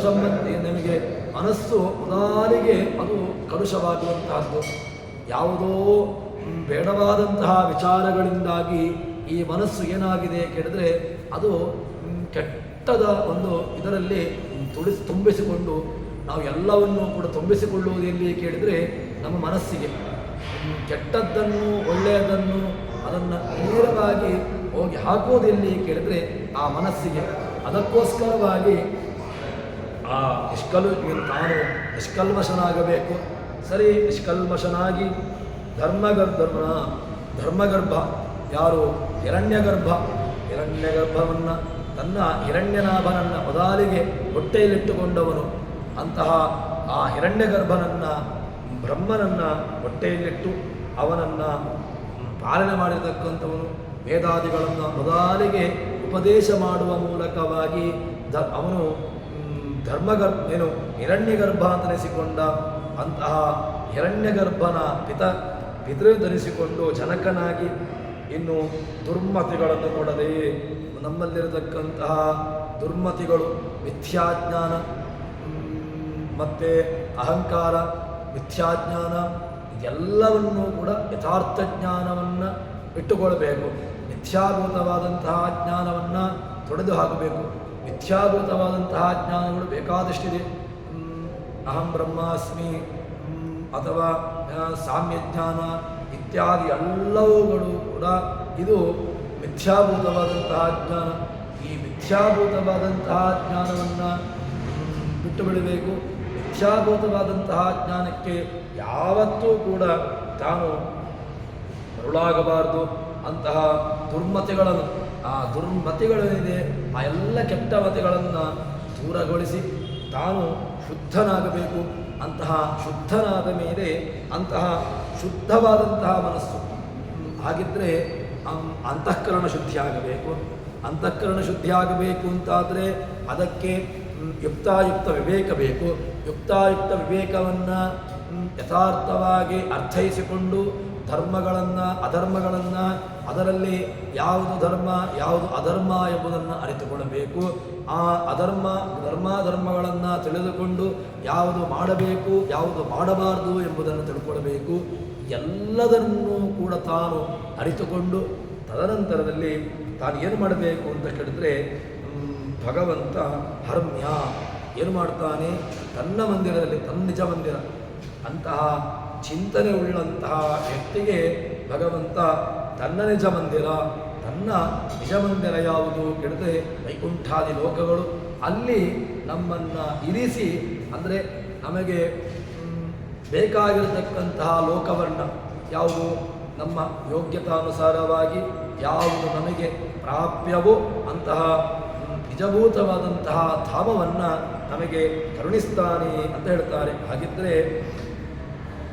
ಸಂಬಂಧಿ ನಮಗೆ ಮನಸ್ಸು ಮೊದಲಿಗೆ ಅದು ಕಲುಷವಾಗುವಂತಹದ್ದು. ಯಾವುದೋ ಬೇಡವಾದಂತಹ ವಿಚಾರಗಳಿಂದಾಗಿ ಈ ಮನಸ್ಸು ಏನಾಗಿದೆ ಕೇಳಿದರೆ ಅದು ಕೆಟ್ಟದ ಒಂದು ಇದರಲ್ಲಿ ತುಂಬಿಸಿಕೊಂಡು, ನಾವು ಎಲ್ಲವನ್ನೂ ಕೂಡ ತುಂಬಿಸಿಕೊಳ್ಳುವುದು ಎಲ್ಲಿ ಕೇಳಿದರೆ ನಮ್ಮ ಮನಸ್ಸಿಗೆ. ಕೆಟ್ಟದ್ದನ್ನು ಒಳ್ಳೆಯದನ್ನು ಅದನ್ನು ನೇರವಾಗಿ ಹೋಗಿ ಹಾಕುವುದೆಲ್ಲಿ ಕೇಳಿದರೆ ಆ ಮನಸ್ಸಿಗೆ. ಅದಕ್ಕೋಸ್ಕರವಾಗಿ ತಾನು ನಿಷ್ಕಲ್ಮಶನಾಗಬೇಕು. ಸರಿ, ನಿಷ್ಕಲ್ಮಶನಾಗಿ ಧರ್ಮಗರ್ಭ ಯಾರು ಹಿರಣ್ಯಗರ್ಭವನ್ನು ತನ್ನ ಹಿರಣ್ಯನಾಭನನ್ನು ಮೊದಲಿಗೆ ಹೊಟ್ಟೆಯಲ್ಲಿಟ್ಟುಕೊಂಡವನು. ಅಂತಹ ಆ ಹಿರಣ್ಯಗರ್ಭನನ್ನು ಬ್ರಹ್ಮನನ್ನು ಹೊಟ್ಟೆಯಲ್ಲಿಟ್ಟು ಅವನನ್ನು ಪಾಲನೆ ಮಾಡಿರತಕ್ಕಂಥವನು. ವೇದಾದಿಗಳನ್ನು ಮೊದಲಿಗೆ ಉಪದೇಶ ಮಾಡುವ ಮೂಲಕವಾಗಿ ಅವನು ಹಿರಣ್ಯಗರ್ಭ ಅಂತನಿಸಿಕೊಂಡ ಅಂತಹ ಹಿರಣ್ಯಗರ್ಭನ ಪಿತೃಧರಿಸಿಕೊಂಡು ಜನಕನಾಗಿ ಇನ್ನು ದುರ್ಮತಿಗಳನ್ನು ಕೊಡದೆ ನಮ್ಮಲ್ಲಿರತಕ್ಕಂತಹ ದುರ್ಮತಿಗಳು ಮಿಥ್ಯಾಜ್ಞಾನ ಮತ್ತು ಅಹಂಕಾರ, ಮಿಥ್ಯಾಜ್ಞಾನ ಇದೆಲ್ಲವನ್ನೂ ಕೂಡ ಯಥಾರ್ಥ ಜ್ಞಾನವನ್ನು ಇಟ್ಟುಕೊಳ್ಬೇಕು. ಮಿಥ್ಯಾಭೂತವಾದಂತಹ ಜ್ಞಾನವನ್ನು ತೊಡೆದು ಹಾಕಬೇಕು. ಮಿಥ್ಯಾಭೂತವಾದಂತಹ ಜ್ಞಾನಗಳು ಬೇಕಾದಷ್ಟಿದೆ. ಅಹಂ ಬ್ರಹ್ಮಾಸ್ಮಿ ಅಥವಾ ಸಾಮ್ಯಜ್ಞಾನ ಇತ್ಯಾದಿ ಎಲ್ಲವುಗಳು ಕೂಡ ಇದು ಮಿಥ್ಯಾಭೂತವಾದಂತಹ ಜ್ಞಾನ. ಈ ಮಿಥ್ಯಾಭೂತವಾದಂತಹ ಜ್ಞಾನವನ್ನು ಬಿಟ್ಟು ಬಿಡಬೇಕು. ಮಿಥ್ಯಾಭೂತವಾದಂತಹ ಜ್ಞಾನಕ್ಕೆ ಯಾವತ್ತೂ ಕೂಡ ತಾನು ಮರುಳಾಗಬಾರದು. ಅಂತಹ ದುರ್ಮತಿಗಳನ್ನು, ಆ ದುರ್ಮತಿಗಳೇನಿದೆ ಆ ಎಲ್ಲ ಕೆಟ್ಟ ಮತಿಗಳನ್ನು ದೂರಗೊಳಿಸಿ ತಾನು ಶುದ್ಧನಾಗಬೇಕು. ಅಂತಹ ಶುದ್ಧನಾದ ಮೇಲೆ ಅಂತಹ ಶುದ್ಧವಾದಂತಹ ಮನಸ್ಸು ಹಾಗಿದ್ದರೆ ಅಂತಃಕರಣ ಶುದ್ಧಿಯಾಗಬೇಕು. ಅಂತಃಕರಣ ಶುದ್ಧಿಯಾಗಬೇಕು ಅಂತಾದರೆ ಅದಕ್ಕೆ ಯುಕ್ತಾಯುಕ್ತ ವಿವೇಕ ಬೇಕು. ಯುಕ್ತಾಯುಕ್ತ ವಿವೇಕವನ್ನು ಯಥಾರ್ಥವಾಗಿ ಅರ್ಥೈಸಿಕೊಂಡು ಧರ್ಮಗಳನ್ನು ಅಧರ್ಮಗಳನ್ನು, ಅದರಲ್ಲಿ ಯಾವುದು ಧರ್ಮ ಯಾವುದು ಅಧರ್ಮ ಎಂಬುದನ್ನು ಅರಿತುಕೊಳ್ಳಬೇಕು. ಆ ಧರ್ಮಗಳನ್ನು ತಿಳಿದುಕೊಂಡು ಯಾವುದು ಮಾಡಬೇಕು ಯಾವುದು ಮಾಡಬಾರದು ಎಂಬುದನ್ನು ತಿಳ್ಕೊಳ್ಬೇಕು. ಎಲ್ಲದನ್ನೂ ಕೂಡ ತಾನು ಅರಿತುಕೊಂಡು ತದನಂತರದಲ್ಲಿ ತಾನು ಏನು ಮಾಡಬೇಕು ಅಂತ ಕೇಳಿದ್ರೆ, ಭಗವಂತ ಹರ್ಮ್ಯ ಏನು ಮಾಡ್ತಾನೆ, ತನ್ನ ಮಂದಿರದಲ್ಲಿ, ತನ್ನ ನಿಜ ಮಂದಿರ ಅಂತಹ ಚಿಂತನೆ ಉಳ್ಳಂತಹ ವ್ಯಕ್ತಿಗೆ ಭಗವಂತ ತನ್ನ ನಿಜ ಮಂದಿರ, ತನ್ನ ನಿಜ ಮಂದಿರ ಯಾವುದು ಕೇಳಿದ್ರೆ ವೈಕುಂಠಾದಿ ಲೋಕಗಳು, ಅಲ್ಲಿ ನಮ್ಮನ್ನು ಇರಿಸಿ, ಅಂದರೆ ನಮಗೆ ಬೇಕಾಗಿರತಕ್ಕಂತಹ ಲೋಕವನ್ನು ಯಾವುದು ನಮ್ಮ ಯೋಗ್ಯತಾನುಸಾರವಾಗಿ ಯಾವುದು ನಮಗೆ ಪ್ರಾಪ್ಯವೋ ಅಂತಹ ನಿಜಭೂತವಾದಂತಹ ಧಾಮವನ್ನು ನಮಗೆ ಕರುಣಿಸ್ತಾನೆ ಅಂತ ಹೇಳ್ತಾರೆ. ಹಾಗಿದ್ದರೆ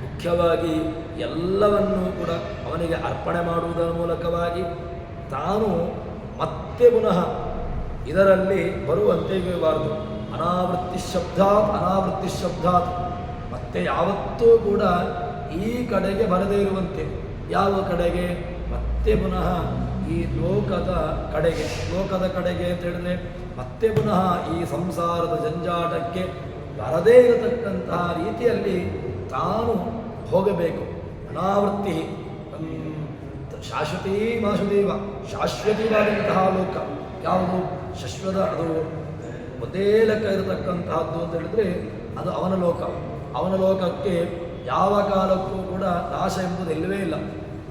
ಮುಖ್ಯವಾಗಿ ಎಲ್ಲವನ್ನೂ ಕೂಡ ಅವನಿಗೆ ಅರ್ಪಣೆ ಮಾಡುವುದರ ಮೂಲಕವಾಗಿ ತಾನು ಮತ್ತೆ ಪುನಃ ಇದರಲ್ಲಿ ಬರುವಂತೆ ಇರಬಾರದು. ಅನಾವೃತ್ತಿ ಶಬ್ದಾತ್ ಮತ್ತೆ ಯಾವತ್ತೂ ಕೂಡ ಈ ಕಡೆಗೆ ಬರದೇ ಇರುವಂತೆ. ಯಾವ ಕಡೆಗೆ? ಮತ್ತೆ ಪುನಃ ಈ ಲೋಕದ ಕಡೆಗೆ ಅಂತ ಹೇಳಿದ್ರೆ ಮತ್ತೆ ಪುನಃ ಈ ಸಂಸಾರದ ಜಂಜಾಟಕ್ಕೆ ಬರದೇ ಇರತಕ್ಕಂತಹ ರೀತಿಯಲ್ಲಿ ತಾನು ಹೋಗಬೇಕು. ಅನಾವೃತ್ತಿ ಶಾಶ್ವತವಾದಂತಹ ಲೋಕ ಯಾವುದು? ಶಾಶ್ವತ, ಅದು ಒಂದೇ ಲೆಕ್ಕ ಇರತಕ್ಕಂತಹದ್ದು ಅಂತ ಹೇಳಿದ್ರೆ ಅದು ಅವನ ಲೋಕ. ಅವನ ಲೋಕಕ್ಕೆ ಯಾವ ಕಾಲಕ್ಕೂ ಕೂಡ ನಾಶ ಎಂಬುದು ಇಲ್ಲವೇ ಇಲ್ಲ.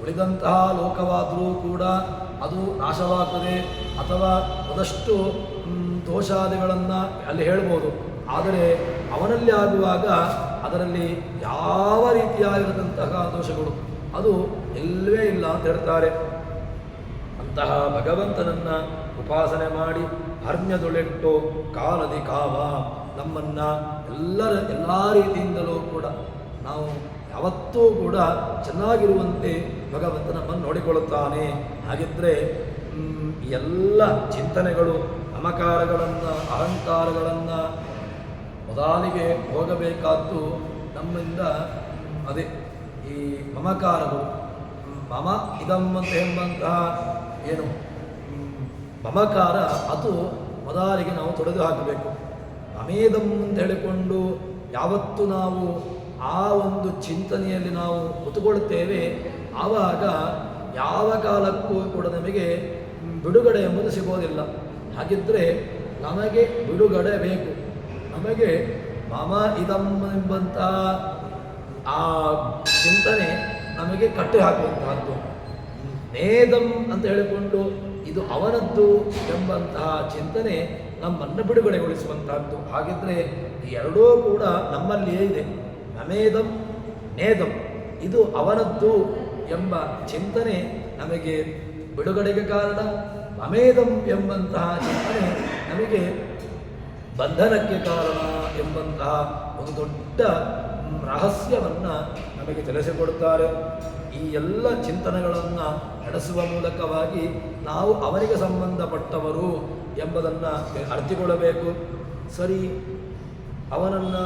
ಉಳಿದಂತಹ ಲೋಕವಾದರೂ ಕೂಡ ಅದು ನಾಶವಾಗ್ತದೆ ಅಥವಾ ಅದಷ್ಟು ದೋಷಾದಿಗಳನ್ನು ಅಲ್ಲಿ ಹೇಳ್ಬೋದು. ಆದರೆ ಅವನಲ್ಲಿ ಆಗುವಾಗ ಅದರಲ್ಲಿ ಯಾವ ರೀತಿಯಾಗಿರತಂತಹ ದೋಷಗಳು ಅದು ಇಲ್ಲವೇ ಇಲ್ಲ ಅಂತ ಹೇಳ್ತಾರೆ. ಅಂತಹ ಭಗವಂತನನ್ನು ಉಪಾಸನೆ ಮಾಡಿ ಹರ್ಮ್ಯದೊಳೆಟ್ಟು ಕಾಲದಿ ಕಾವ ನಮ್ಮನ್ನು ಎಲ್ಲ ರೀತಿಯಿಂದಲೂ ಕೂಡ ನಾವು ಯಾವತ್ತೂ ಕೂಡ ಚೆನ್ನಾಗಿರುವಂತೆ ಭಗವಂತ ನಮ್ಮನ್ನು ನೋಡಿಕೊಳ್ಳುತ್ತಾನೆ. ಹಾಗಿದ್ದರೆ ಎಲ್ಲ ಚಿಂತನೆಗಳು, ಮಮಕಾರಗಳನ್ನು, ಅಹಂಕಾರಗಳನ್ನು ಮೊದಲಿಗೆ ಹೋಗಬೇಕಾದ್ದು ನಮ್ಮಿಂದ. ಅದೇ ಈ ಮಮಕಾರಗಳು, ಮಮ ಇದಂ ಅಂತ ಎಂಬಂತಹ ಏನು ಮಮಕಾರ, ಅದು ಮೊದಲಿಗೆ ನಾವು ತೊಡೆದು ಹಾಕಬೇಕು. ಮಮೇದಂ ಅಂತ ಹೇಳಿಕೊಂಡು ಯಾವತ್ತು ನಾವು ಆ ಒಂದು ಚಿಂತನೆಯಲ್ಲಿ ನಾವು ಕೂತುಕೊಳ್ಳುತ್ತೇವೆ, ಆವಾಗ ಯಾವ ಕಾಲಕ್ಕೂ ಕೂಡ ನಮಗೆ ಬಿಡುಗಡೆ ಎಂಬುದು ಸಿಗೋದಿಲ್ಲ. ಹಾಗಿದ್ದರೆ ನಮಗೆ ಬಿಡುಗಡೆ ಬೇಕು. ನಮಗೆ ಮಮ ಇದಂ ಎಂಬಂತಹ ಆ ಚಿಂತನೆ ನಮಗೆ ಕಟ್ಟಿ ಹಾಕುವಂತಹದ್ದು. ನೇದಂ ಅಂತ ಹೇಳಿಕೊಂಡು ಇದು ಅವನದ್ದು ಎಂಬಂತಹ ಚಿಂತನೆ ನಮ್ಮನ್ನು ಬಿಡುಗಡೆಗೊಳಿಸುವಂತಹದ್ದು. ಹಾಗಿದ್ದರೆ ಈ ಎರಡೂ ಕೂಡ ನಮ್ಮಲ್ಲಿಯೇ ಇದೆ. ನಮೇದಂ ನೇದಂ, ಇದು ಅವನದ್ದು ಎಂಬ ಚಿಂತನೆ ನಮಗೆ ಬಿಡುಗಡೆಗೆ ಕಾರಣ. ಮಮೇದಂ ಎಂಬಂತಹ ಚಿಂತನೆ ನಮಗೆ ಬಂಧನಕ್ಕೆ ಕಾರಣ ಎಂಬಂತಹ ಒಂದು ದೊಡ್ಡ ರಹಸ್ಯವನ್ನು ನಮಗೆ ತಿಳಿಸಿಕೊಡುತ್ತಾರೆ. ಈ ಎಲ್ಲ ಚಿಂತನೆಗಳನ್ನು ನಡೆಸುವ ಮೂಲಕವಾಗಿ ನಾವು ಅವರಿಗೆ ಸಂಬಂಧಪಟ್ಟವರು ಎಂಬುದನ್ನು ಅರ್ಥಿಕೊಳ್ಳಬೇಕು. ಸರಿ, ಅವನನ್ನು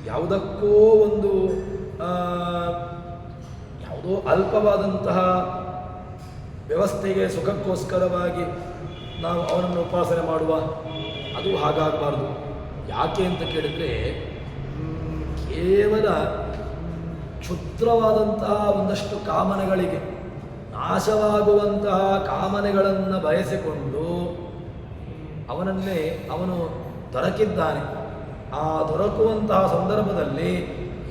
ಯಾವುದಕ್ಕೋ ಒಂದು ಯಾವುದೋ ಅಲ್ಪವಾದಂತಹ ವ್ಯವಸ್ಥೆಗೆ ಸುಖಕ್ಕೋಸ್ಕರವಾಗಿ ನಾವು ಅವನನ್ನು ಉಪಾಸನೆ ಮಾಡುವ, ಅದು ಹಾಗಾಗಬಾರ್ದು. ಯಾಕೆ ಅಂತ ಕೇಳಿದರೆ, ಕೇವಲ ಕ್ಷುದ್ರವಾದಂತಹ ಒಂದಷ್ಟು ಕಾಮನೆಗಳಿಗೆ, ನಾಶವಾಗುವಂತಹ ಕಾಮನೆಗಳನ್ನು ಬಯಸಿಕೊಂಡು ಅವನನ್ನೇ ಅವನು ದೊರಕಿದ್ದಾನೆ. ಆ ದೊರಕುವಂತಹ ಸಂದರ್ಭದಲ್ಲಿ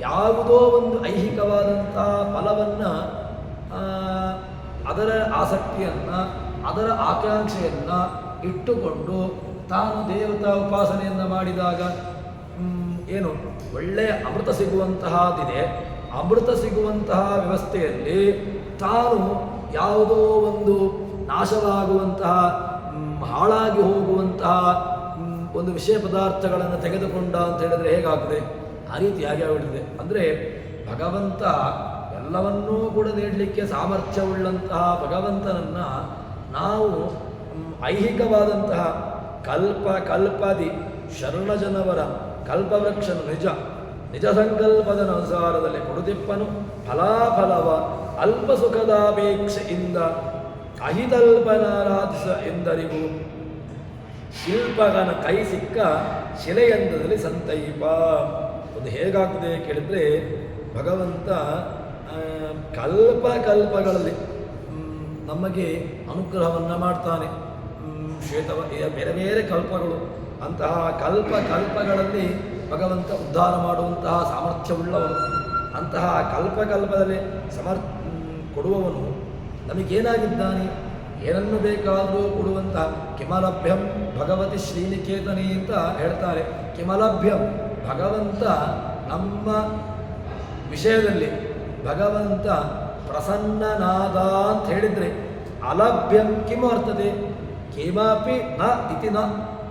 ಯಾವುದೋ ಒಂದು ಐಹಿಕವಾದಂತಹ ಫಲವನ್ನು, ಅದರ ಆಸಕ್ತಿಯನ್ನು, ಅದರ ಆಕಾಂಕ್ಷೆಯನ್ನು ಇಟ್ಟುಕೊಂಡು ತಾನು ದೇವತಾ ಉಪಾಸನೆಯನ್ನು ಮಾಡಿದಾಗ ಏನು ಒಳ್ಳೆಯ ಅಮೃತ ಸಿಗುವಂತಹದಿದೆ. ಅಮೃತ ಸಿಗುವಂತಹ ವ್ಯವಸ್ಥೆಯಲ್ಲಿ ತಾನು ಯಾವುದೋ ಒಂದು ನಾಶವಾಗುವಂತಹ, ಹಾಳಾಗಿ ಹೋಗುವಂತಹ ಒಂದು ವಿಷಯ ಪದಾರ್ಥಗಳನ್ನು ತೆಗೆದುಕೊಂಡ ಅಂತ ಹೇಳಿದರೆ ಹೇಗಾಗ್ತದೆ? ಆ ರೀತಿಯಾಗಿ ಆಗಿಬಿಟ್ಟಿದೆ. ಅಂದರೆ ಭಗವಂತ ಎಲ್ಲವನ್ನೂ ಕೂಡ ನೀಡಲಿಕ್ಕೆ ಸಾಮರ್ಥ್ಯವುಳ್ಳಂತಹ ಭಗವಂತನನ್ನು ನಾವು ಐಹಿಕವಾದಂತಹ ಕಲ್ಪದಿ ಶರಣಜನವರ ಕಲ್ಪವೃಕ್ಷನು ನಿಜ ಸಂಕಲ್ಪದ ಅನುಸಾರದಲ್ಲಿ ಕೊಡುತಿಪ್ಪನು ಫಲಾಫಲವ ಅಲ್ಪ ಸುಖದಾಪೇಕ್ಷೆಯಿಂದ ಅಹಿತಲ್ಪನಾರಾಧಿಸ ಎಂದರಿವು ಶಿಲ್ಪಗನ ಕೈ ಸಿಕ್ಕ ಶಿಲೆಯಂದದಲ್ಲಿ ಸಂತೈಪ. ಅದು ಹೇಗಾಗ್ತದೆ ಕೇಳಿದರೆ, ಭಗವಂತ ಕಲ್ಪಗಳಲ್ಲಿ ನಮಗೆ ಅನುಗ್ರಹವನ್ನು ಮಾಡ್ತಾನೆ. ಬೇರೆ ಬೇರೆ ಕಲ್ಪಗಳು, ಅಂತಹ ಕಲ್ಪಗಳಲ್ಲಿ ಭಗವಂತ ಉದ್ಧಾರ ಮಾಡುವಂತಹ ಸಾಮರ್ಥ್ಯವುಳ್ಳವನು. ಅಂತಹ ಕಲ್ಪದಲ್ಲಿ ಕೊಡುವವನು ನಮಗೇನಾಗಿದ್ದಾನೆ? ಏನನ್ನು ಬೇಕಾದರೂ ಕೊಡುವಂತಹ ಕಿಮಲಭ್ಯಂ ಭಗವತಿ ಶ್ರೀನಿಕೇತನಿ ಅಂತ ಹೇಳ್ತಾರೆ. ಕಿಮಲಭ್ಯಂ, ಭಗವಂತ ನಮ್ಮ ವಿಷಯದಲ್ಲಿ ಭಗವಂತ ಪ್ರಸನ್ನನಾದ ಅಂತ ಹೇಳಿದರೆ, ಅಲಭ್ಯಂ ಕಿಮು ಅರ್ಥತೆ? ಕಿಮಪಿ ನ ಇತಿ ನ,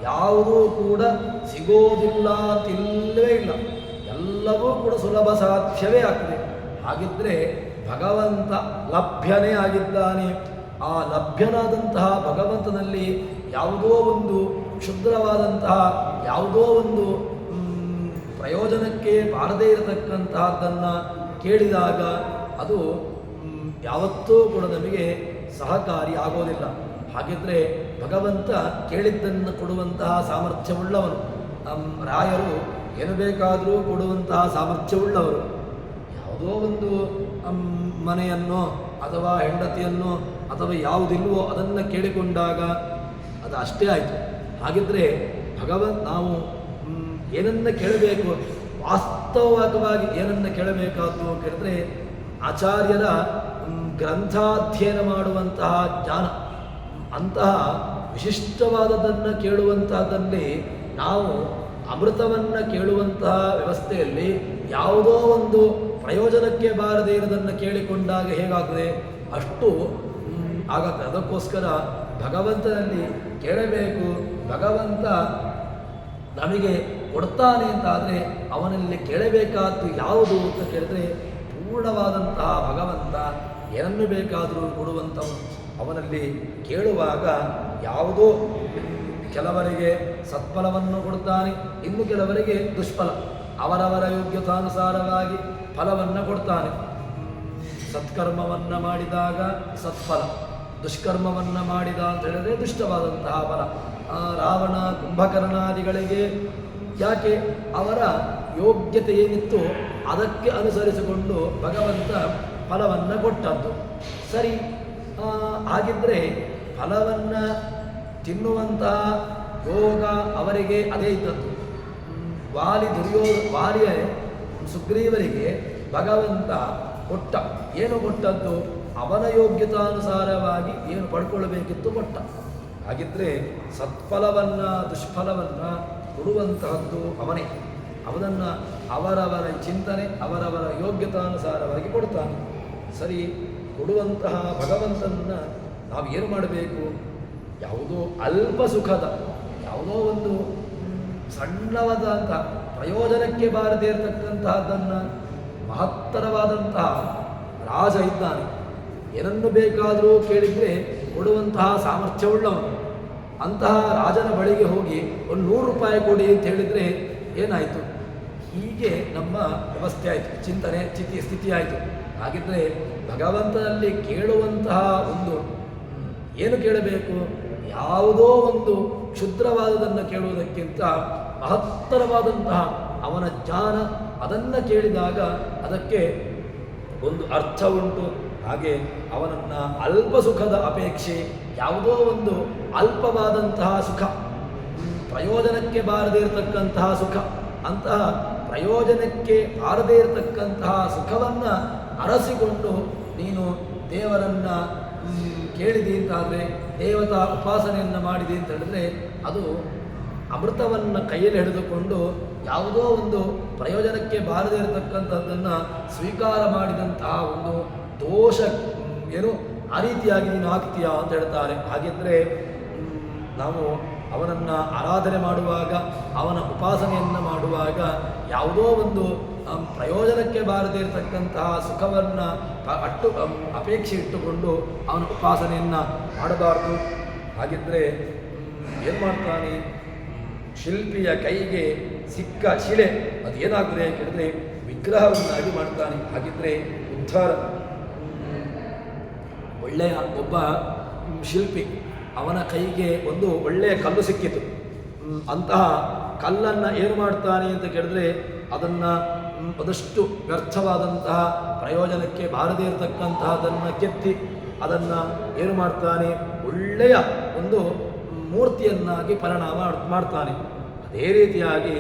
ಯಾವುದೂ ಕೂಡ ಸಿಗೋದಿಲ್ಲ ಅಂತಿಲ್ಲವೇ ಇಲ್ಲ, ಎಲ್ಲವೂ ಕೂಡ ಸುಲಭ ಸಾಧ್ಯವೇ ಆಗ್ತದೆ. ಹಾಗಿದ್ದರೆ ಭಗವಂತ ಲಭ್ಯನೇ ಆಗಿದ್ದಾನೆ. ಆ ಲಭ್ಯನಾದಂತಹ ಭಗವಂತನಲ್ಲಿ ಯಾವುದೋ ಒಂದು ಕ್ಷುದ್ರವಾದಂತಹ, ಯಾವುದೋ ಒಂದು ಪ್ರಯೋಜನಕ್ಕೆ ಬಾರದೇ ಇರತಕ್ಕಂತಹದ್ದನ್ನು ಕೇಳಿದಾಗ ಅದು ಯಾವತ್ತೂ ಕೂಡ ನಮಗೆ ಸಹಕಾರಿ ಆಗೋದಿಲ್ಲ. ಹಾಗಿದ್ದರೆ ಭಗವಂತ ಕೇಳಿದ್ದನ್ನು ಕೊಡುವಂತಹ ಸಾಮರ್ಥ್ಯವುಳ್ಳವನು. ರಾಯರು ಏನು ಬೇಕಾದರೂ ಕೊಡುವಂತಹ ಸಾಮರ್ಥ್ಯವುಳ್ಳವರು. ಯಾವುದೋ ಒಂದು ಮನೆಯನ್ನು ಅಥವಾ ಹೆಂಡತಿಯನ್ನು ಅಥವಾ ಯಾವುದಿಲ್ವೋ ಅದನ್ನು ಕೇಳಿಕೊಂಡಾಗ ಅದು ಅಷ್ಟೇ ಆಯಿತು. ಹಾಗಿದ್ದರೆ ನಾವು ಏನನ್ನು ಕೇಳಬೇಕು, ವಾಸ್ತವವಾಗಿ ಏನನ್ನು ಕೇಳಬೇಕಾದ್ದು ಕೇಳಿದ್ರೆ ಆಚಾರ್ಯರ ಗ್ರಂಥಾಧ್ಯಯನ ಮಾಡುವಂತಹ ಜ್ಞಾನ, ಅಂತಹ ವಿಶಿಷ್ಟವಾದದನ್ನು ಕೇಳುವಂತಹದ್ದಲ್ಲಿ ನಾವು ಅಮೃತವನ್ನು ಕೇಳುವಂತಹ ವ್ಯವಸ್ಥೆಯಲ್ಲಿ ಯಾವುದೋ ಒಂದು ಪ್ರಯೋಜನಕ್ಕೆ ಬಾರದೇ ಇರೋದನ್ನು ಕೇಳಿಕೊಂಡಾಗ ಹೇಗಾಗ್ತದೆ? ಅಷ್ಟು ಆಗತ್ತೆ. ಅದಕ್ಕೋಸ್ಕರ ಭಗವಂತನಲ್ಲಿ ಕೇಳಬೇಕು. ಭಗವಂತ ನಮಗೆ ಕೊಡ್ತಾನೆ ಅಂತಾದರೆ ಅವನಲ್ಲಿ ಕೇಳಬೇಕಾದ್ದು ಯಾವುದು ಅಂತ ಕೇಳಿದ್ರೆ, ಪೂರ್ಣವಾದಂತಹ ಭಗವಂತ ಏನನ್ನು ಬೇಕಾದರೂ ಕೊಡುವಂಥವನು. ಅವನಲ್ಲಿ ಕೇಳುವಾಗ ಯಾವುದೋ ಕೆಲವರಿಗೆ ಸತ್ಫಲವನ್ನು ಕೊಡ್ತಾನೆ, ಇನ್ನು ಕೆಲವರಿಗೆ ದುಷ್ಫಲ. ಅವರವರ ಯೋಗ್ಯತಾನುಸಾರವಾಗಿ ಫಲವನ್ನು ಕೊಡ್ತಾನೆ. ಸತ್ಕರ್ಮವನ್ನು ಮಾಡಿದಾಗ ಸತ್ಫಲ, ದುಷ್ಕರ್ಮವನ್ನು ಮಾಡಿದ ಅಂತ ಹೇಳಿದರೆ ದುಷ್ಟವಾದಂತಹ ಫಲ. ರಾವಣ ಕುಂಭಕರ್ಣಾದಿಗಳಿಗೆ ಯಾಕೆ ಅವರ ಯೋಗ್ಯತೆ ಏನಿತ್ತು ಅದಕ್ಕೆ ಅನುಸರಿಸಿಕೊಂಡು ಭಗವಂತ ಫಲವನ್ನು ಕೊಟ್ಟದ್ದು. ಸರಿ, ಹಾಗಿದ್ದರೆ ಫಲವನ್ನು ತಿನ್ನುವಂತಹ ಯೋಗ ಅವರಿಗೆ ಅದೇ ಇದ್ದದ್ದು. ವಾಲಿಯ ಸುಗ್ರೀವರಿಗೆ ಭಗವಂತ ಕೊಟ್ಟ, ಏನು ಕೊಟ್ಟದ್ದು? ಅವನ ಯೋಗ್ಯತಾನುಸಾರವಾಗಿ ಏನು ಪಡ್ಕೊಳ್ಬೇಕಿತ್ತು ಕೊಟ್ಟ. ಹಾಗಿದ್ದರೆ ಸತ್ಫಲವನ್ನು ದುಷ್ಫಲವನ್ನು ಕೊಡುವಂತಹದ್ದು ಅವನೇ. ಅವನನ್ನು ಅವರವರ ಚಿಂತನೆ, ಅವರವರ ಯೋಗ್ಯತಾನುಸಾರವಾಗಿ ಕೊಡ್ತಾನೆ. ಸರಿ, ಕೊಡುವಂತಹ ಭಗವಂತನನ್ನು ನಾವು ಏನು ಮಾಡಬೇಕು? ಯಾವುದೋ ಅಲ್ಪ ಸುಖದ, ಯಾವುದೋ ಒಂದು ಸಣ್ಣವಾದಂತಹ ಪ್ರಯೋಜನಕ್ಕೆ ಬಾರದೇ ಇರತಕ್ಕಂತಹದ್ದನ್ನು ಮಹತ್ತರವಾದಂತಹ ರಾಜ ಇದ್ದಾನೆ, ಏನನ್ನು ಬೇಕಾದರೂ ಕೇಳಿದರೆ ಕೊಡುವಂತಹ ಸಾಮರ್ಥ್ಯವುಳ್ಳವನು. ಅಂತಹ ರಾಜನ ಬಳಿಗೆ ಹೋಗಿ ಒಂದು 100 ರೂಪಾಯಿ ಕೊಡಿ ಅಂತ ಹೇಳಿದರೆ ಏನಾಯಿತು? ಹೀಗೆ ನಮ್ಮ ವ್ಯವಸ್ಥೆ ಆಯಿತು, ಚಿಂತನೆ ಸ್ಥಿತಿ ಆಯಿತು. ಹಾಗಿದ್ದರೆ ಭಗವಂತನಲ್ಲಿ ಕೇಳುವಂತಹ ಒಂದು ಏನು ಕೇಳಬೇಕು? ಯಾವುದೋ ಒಂದು ಕ್ಷುದ್ರವಾದದನ್ನು ಕೇಳುವುದಕ್ಕಿಂತ ಮಹತ್ತರವಾದಂತಹ ಅವನ ಜ್ಞಾನ, ಅದನ್ನು ಕೇಳಿದಾಗ ಅದಕ್ಕೆ ಒಂದು ಅರ್ಥ ಉಂಟು. ಹಾಗೆ ಅವನನ್ನು ಅಲ್ಪ ಸುಖದ ಅಪೇಕ್ಷೆ, ಯಾವುದೋ ಒಂದು ಅಲ್ಪವಾದಂತಹ ಸುಖ, ಪ್ರಯೋಜನಕ್ಕೆ ಬಾರದೇ ಇರತಕ್ಕಂತಹ ಸುಖ, ಅಂತಹ ಪ್ರಯೋಜನಕ್ಕೆ ಬಾರದೇ ಇರತಕ್ಕಂತಹ ಸುಖವನ್ನು ಅರಸಿಕೊಂಡು ನೀನು ದೇವರನ್ನು ಕೇಳಿದೆ ಅಂತಾದರೆ, ದೇವತಾ ಉಪಾಸನೆಯನ್ನು ಮಾಡಿದೆ ಅಂತ ಹೇಳಿದ್ರೆ, ಅದು ಅಮೃತವನ್ನು ಕೈಯಲ್ಲಿ ಹಿಡಿದುಕೊಂಡು ಯಾವುದೋ ಒಂದು ಪ್ರಯೋಜನಕ್ಕೆ ಬಾರದೇ ಇರತಕ್ಕಂಥದ್ದನ್ನು ಸ್ವೀಕಾರ ಮಾಡಿದಂತಹ ಒಂದು ದೋಷ ಏನು ಆ ರೀತಿಯಾಗಿ ನೀನು ಆಗ್ತೀಯಾ ಅಂತ ಹೇಳ್ತಾರೆ. ಹಾಗಿದ್ದರೆ ನಾವು ಅವನನ್ನು ಆರಾಧನೆ ಮಾಡುವಾಗ, ಅವನ ಉಪಾಸನೆಯನ್ನು ಮಾಡುವಾಗ ಯಾವುದೋ ಒಂದು ಪ್ರಯೋಜನಕ್ಕೆ ಬಾರದೇ ಇರತಕ್ಕಂತಹ ಸುಖವನ್ನು ಅಪೇಕ್ಷೆ ಇಟ್ಟುಕೊಂಡು ಅವನ ಉಪಾಸನೆಯನ್ನು ಮಾಡಬಾರ್ದು. ಹಾಗಿದ್ದರೆ ಏನು ಮಾಡ್ತಾನೆ? ಶಿಲ್ಪಿಯ ಕೈಗೆ ಸಿಕ್ಕ ಶಿಲೆ ಅದು ಏನಾಗಿದೆ ಕೇಳಿದ್ರೆ ವಿಗ್ರಹವನ್ನಾಗಿ ಮಾಡ್ತಾನೆ. ಹಾಗಿದ್ದರೆ ಉದ್ಧಾರ. ಒಳ್ಳೆಯ ಒಬ್ಬ ಶಿಲ್ಪಿ, ಅವನ ಕೈಗೆ ಒಂದು ಒಳ್ಳೆಯ ಕಲ್ಲು ಸಿಕ್ಕಿತು. ಅಂತಹ ಕಲ್ಲನ್ನು ಏನು ಮಾಡ್ತಾನೆ ಅಂತ ಕೇಳಿದ್ರೆ, ಅದನ್ನು ಅದಷ್ಟು ವ್ಯರ್ಥವಾದಂತಹ ಪ್ರಯೋಜನಕ್ಕೆ ಬಾರದೇ ಇರತಕ್ಕಂತಹದನ್ನು ಕೆತ್ತಿ ಅದನ್ನು ಏನು ಮಾಡ್ತಾನೆ? ಒಳ್ಳೆಯ ಒಂದು ಮೂರ್ತಿಯನ್ನಾಗಿ ಪರಿಣಾಮ ಮಾಡ್ತಾನೆ. ಅದೇ ರೀತಿಯಾಗಿ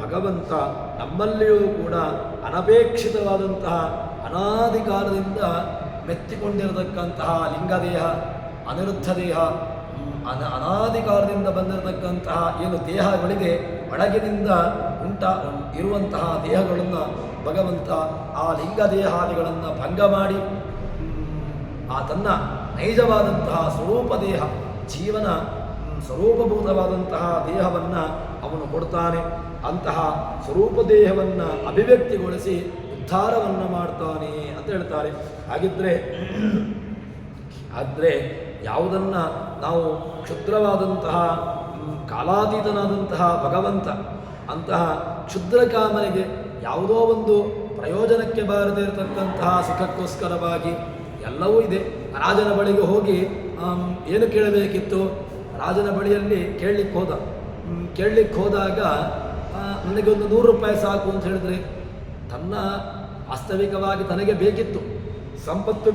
ಭಗವಂತ ನಮ್ಮಲ್ಲಿಯೂ ಕೂಡ ಅನಪೇಕ್ಷಿತವಾದಂತಹ ಅನಾದಿ ಕಾಲದಿಂದ ಮೆತ್ತಿಕೊಂಡಿರತಕ್ಕಂತಹ ಲಿಂಗದೇಹ, ಅನಿರುದ್ಧ ದೇಹ, ಅನಾದಿ ಕಾಲದಿಂದ ಬಂದಿರತಕ್ಕಂತಹ ಏನು ದೇಹಗಳಿದೆ, ಒಳಗಿನಿಂದ ಇರುವಂತಹ ದೇಹಗಳನ್ನು ಭಗವಂತ ಆ ಲಿಂಗದೇಹಾದಿಗಳನ್ನು ಭಂಗ ಮಾಡಿ ತನ್ನ ನೈಜವಾದಂತಹ ಸ್ವರೂಪ ದೇಹ, ಜೀವನ ಸ್ವರೂಪಭೂತವಾದಂತಹ ದೇಹವನ್ನು ಅವನು ಕೊಡ್ತಾನೆ. ಅಂತಹ ಸ್ವರೂಪ ದೇಹವನ್ನು ಅಭಿವ್ಯಕ್ತಿಗೊಳಿಸಿ ಉದ್ಧಾರವನ್ನು ಮಾಡ್ತಾನೆ ಅಂತ ಹೇಳ್ತಾರೆ. ಆದರೆ ಯಾವುದನ್ನು ನಾವು ಕ್ಷುದ್ರವಾದಂತಹ ಕಾಲಾತೀತನಾದಂತಹ ಭಗವಂತ ಅಂತಹ ಕ್ಷುದ್ರ ಕಾಮನೆಗೆ ಯಾವುದೋ ಒಂದು ಪ್ರಯೋಜನಕ್ಕೆ ಬಾರದೇ ಇರತಕ್ಕಂತಹ ಸುಖಕ್ಕೋಸ್ಕರವಾಗಿ ಎಲ್ಲವೂ ಇದೆ. ರಾಜನ ಬಳಿಗೆ ಹೋಗಿ ಏನು ಕೇಳಬೇಕಿತ್ತು? ರಾಜನ ಬಳಿಯಲ್ಲಿ ಕೇಳಲಿಕ್ಕೆ ಹೋದಾಗ ನನಗೊಂದು 100 ರೂಪಾಯಿ ಸಾಕು ಅಂತ ಹೇಳಿದ್ರೆ, ತನ್ನ ವಾಸ್ತವಿಕವಾಗಿ ತನಗೆ ಬೇಕಿತ್ತು, ಸಂಪತ್ತು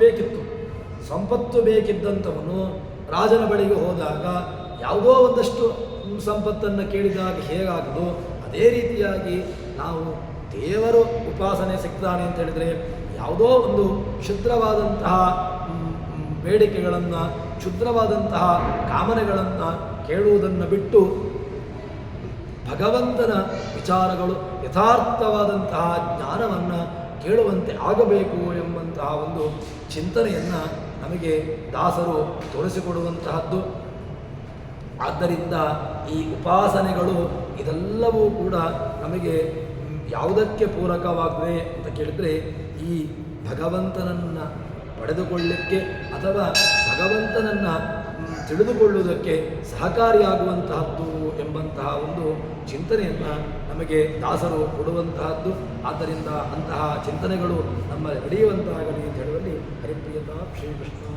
ಬೇಕಿದ್ದಂಥವನು ರಾಜನ ಬಳಿಗೆ ಹೋದಾಗ ಯಾವುದೋ ಒಂದಷ್ಟು ಸಂಪತ್ತನ್ನು ಕೇಳಿದಾಗ ಹೇಗಾಗದು, ಅದೇ ರೀತಿಯಾಗಿ ನಾವು ದೇವರು ಉಪಾಸನೆ ಸಿಗ್ತಾನೆ ಅಂತ ಹೇಳಿದರೆ ಯಾವುದೋ ಒಂದು ಕ್ಷುದ್ರವಾದಂತಹ ಬೇಡಿಕೆಗಳನ್ನು, ಕ್ಷುದ್ರವಾದಂತಹ ಕಾಮನೆಗಳನ್ನು ಕೇಳುವುದನ್ನು ಬಿಟ್ಟು ಭಗವಂತನ ವಿಚಾರಗಳು, ಯಥಾರ್ಥವಾದಂತಹ ಜ್ಞಾನವನ್ನು ಕೇಳುವಂತೆ ಆಗಬೇಕು ಎಂಬಂತಹ ಒಂದು ಚಿಂತನೆಯನ್ನು ನಮಗೆ ದಾಸರು ತೋರಿಸಿಕೊಡುವಂತಹದ್ದು. ಆದ್ದರಿಂದ ಈ ಉಪಾಸನೆಗಳು ಇದೆಲ್ಲವೂ ಕೂಡ ನಮಗೆ ಯಾವುದಕ್ಕೆ ಪೂರಕವಾಗಿದೆ ಅಂತ ಕೇಳಿದರೆ, ಈ ಭಗವಂತನನ್ನು ಪಡೆದುಕೊಳ್ಳಲಿಕ್ಕೆ ಅಥವಾ ಭಗವಂತನನ್ನು ತಿಳಿದುಕೊಳ್ಳುವುದಕ್ಕೆ ಸಹಕಾರಿಯಾಗುವಂತಹದ್ದು ಎಂಬಂತಹ ಒಂದು ಚಿಂತನೆಯನ್ನು ನಮಗೆ ದಾಸರು ಕೊಡುವಂತಹದ್ದು. ಆದ್ದರಿಂದ ಅಂತಹ ಚಿಂತನೆಗಳು ನಮ್ಮ ನಡೆಯುವಂತಾಗಲಿ ಅಂತ ಹೇಳುವಲ್ಲಿ ಹರಿಪ್ರಿಯತಾ ಶ್ರೀಕೃಷ್ಣ.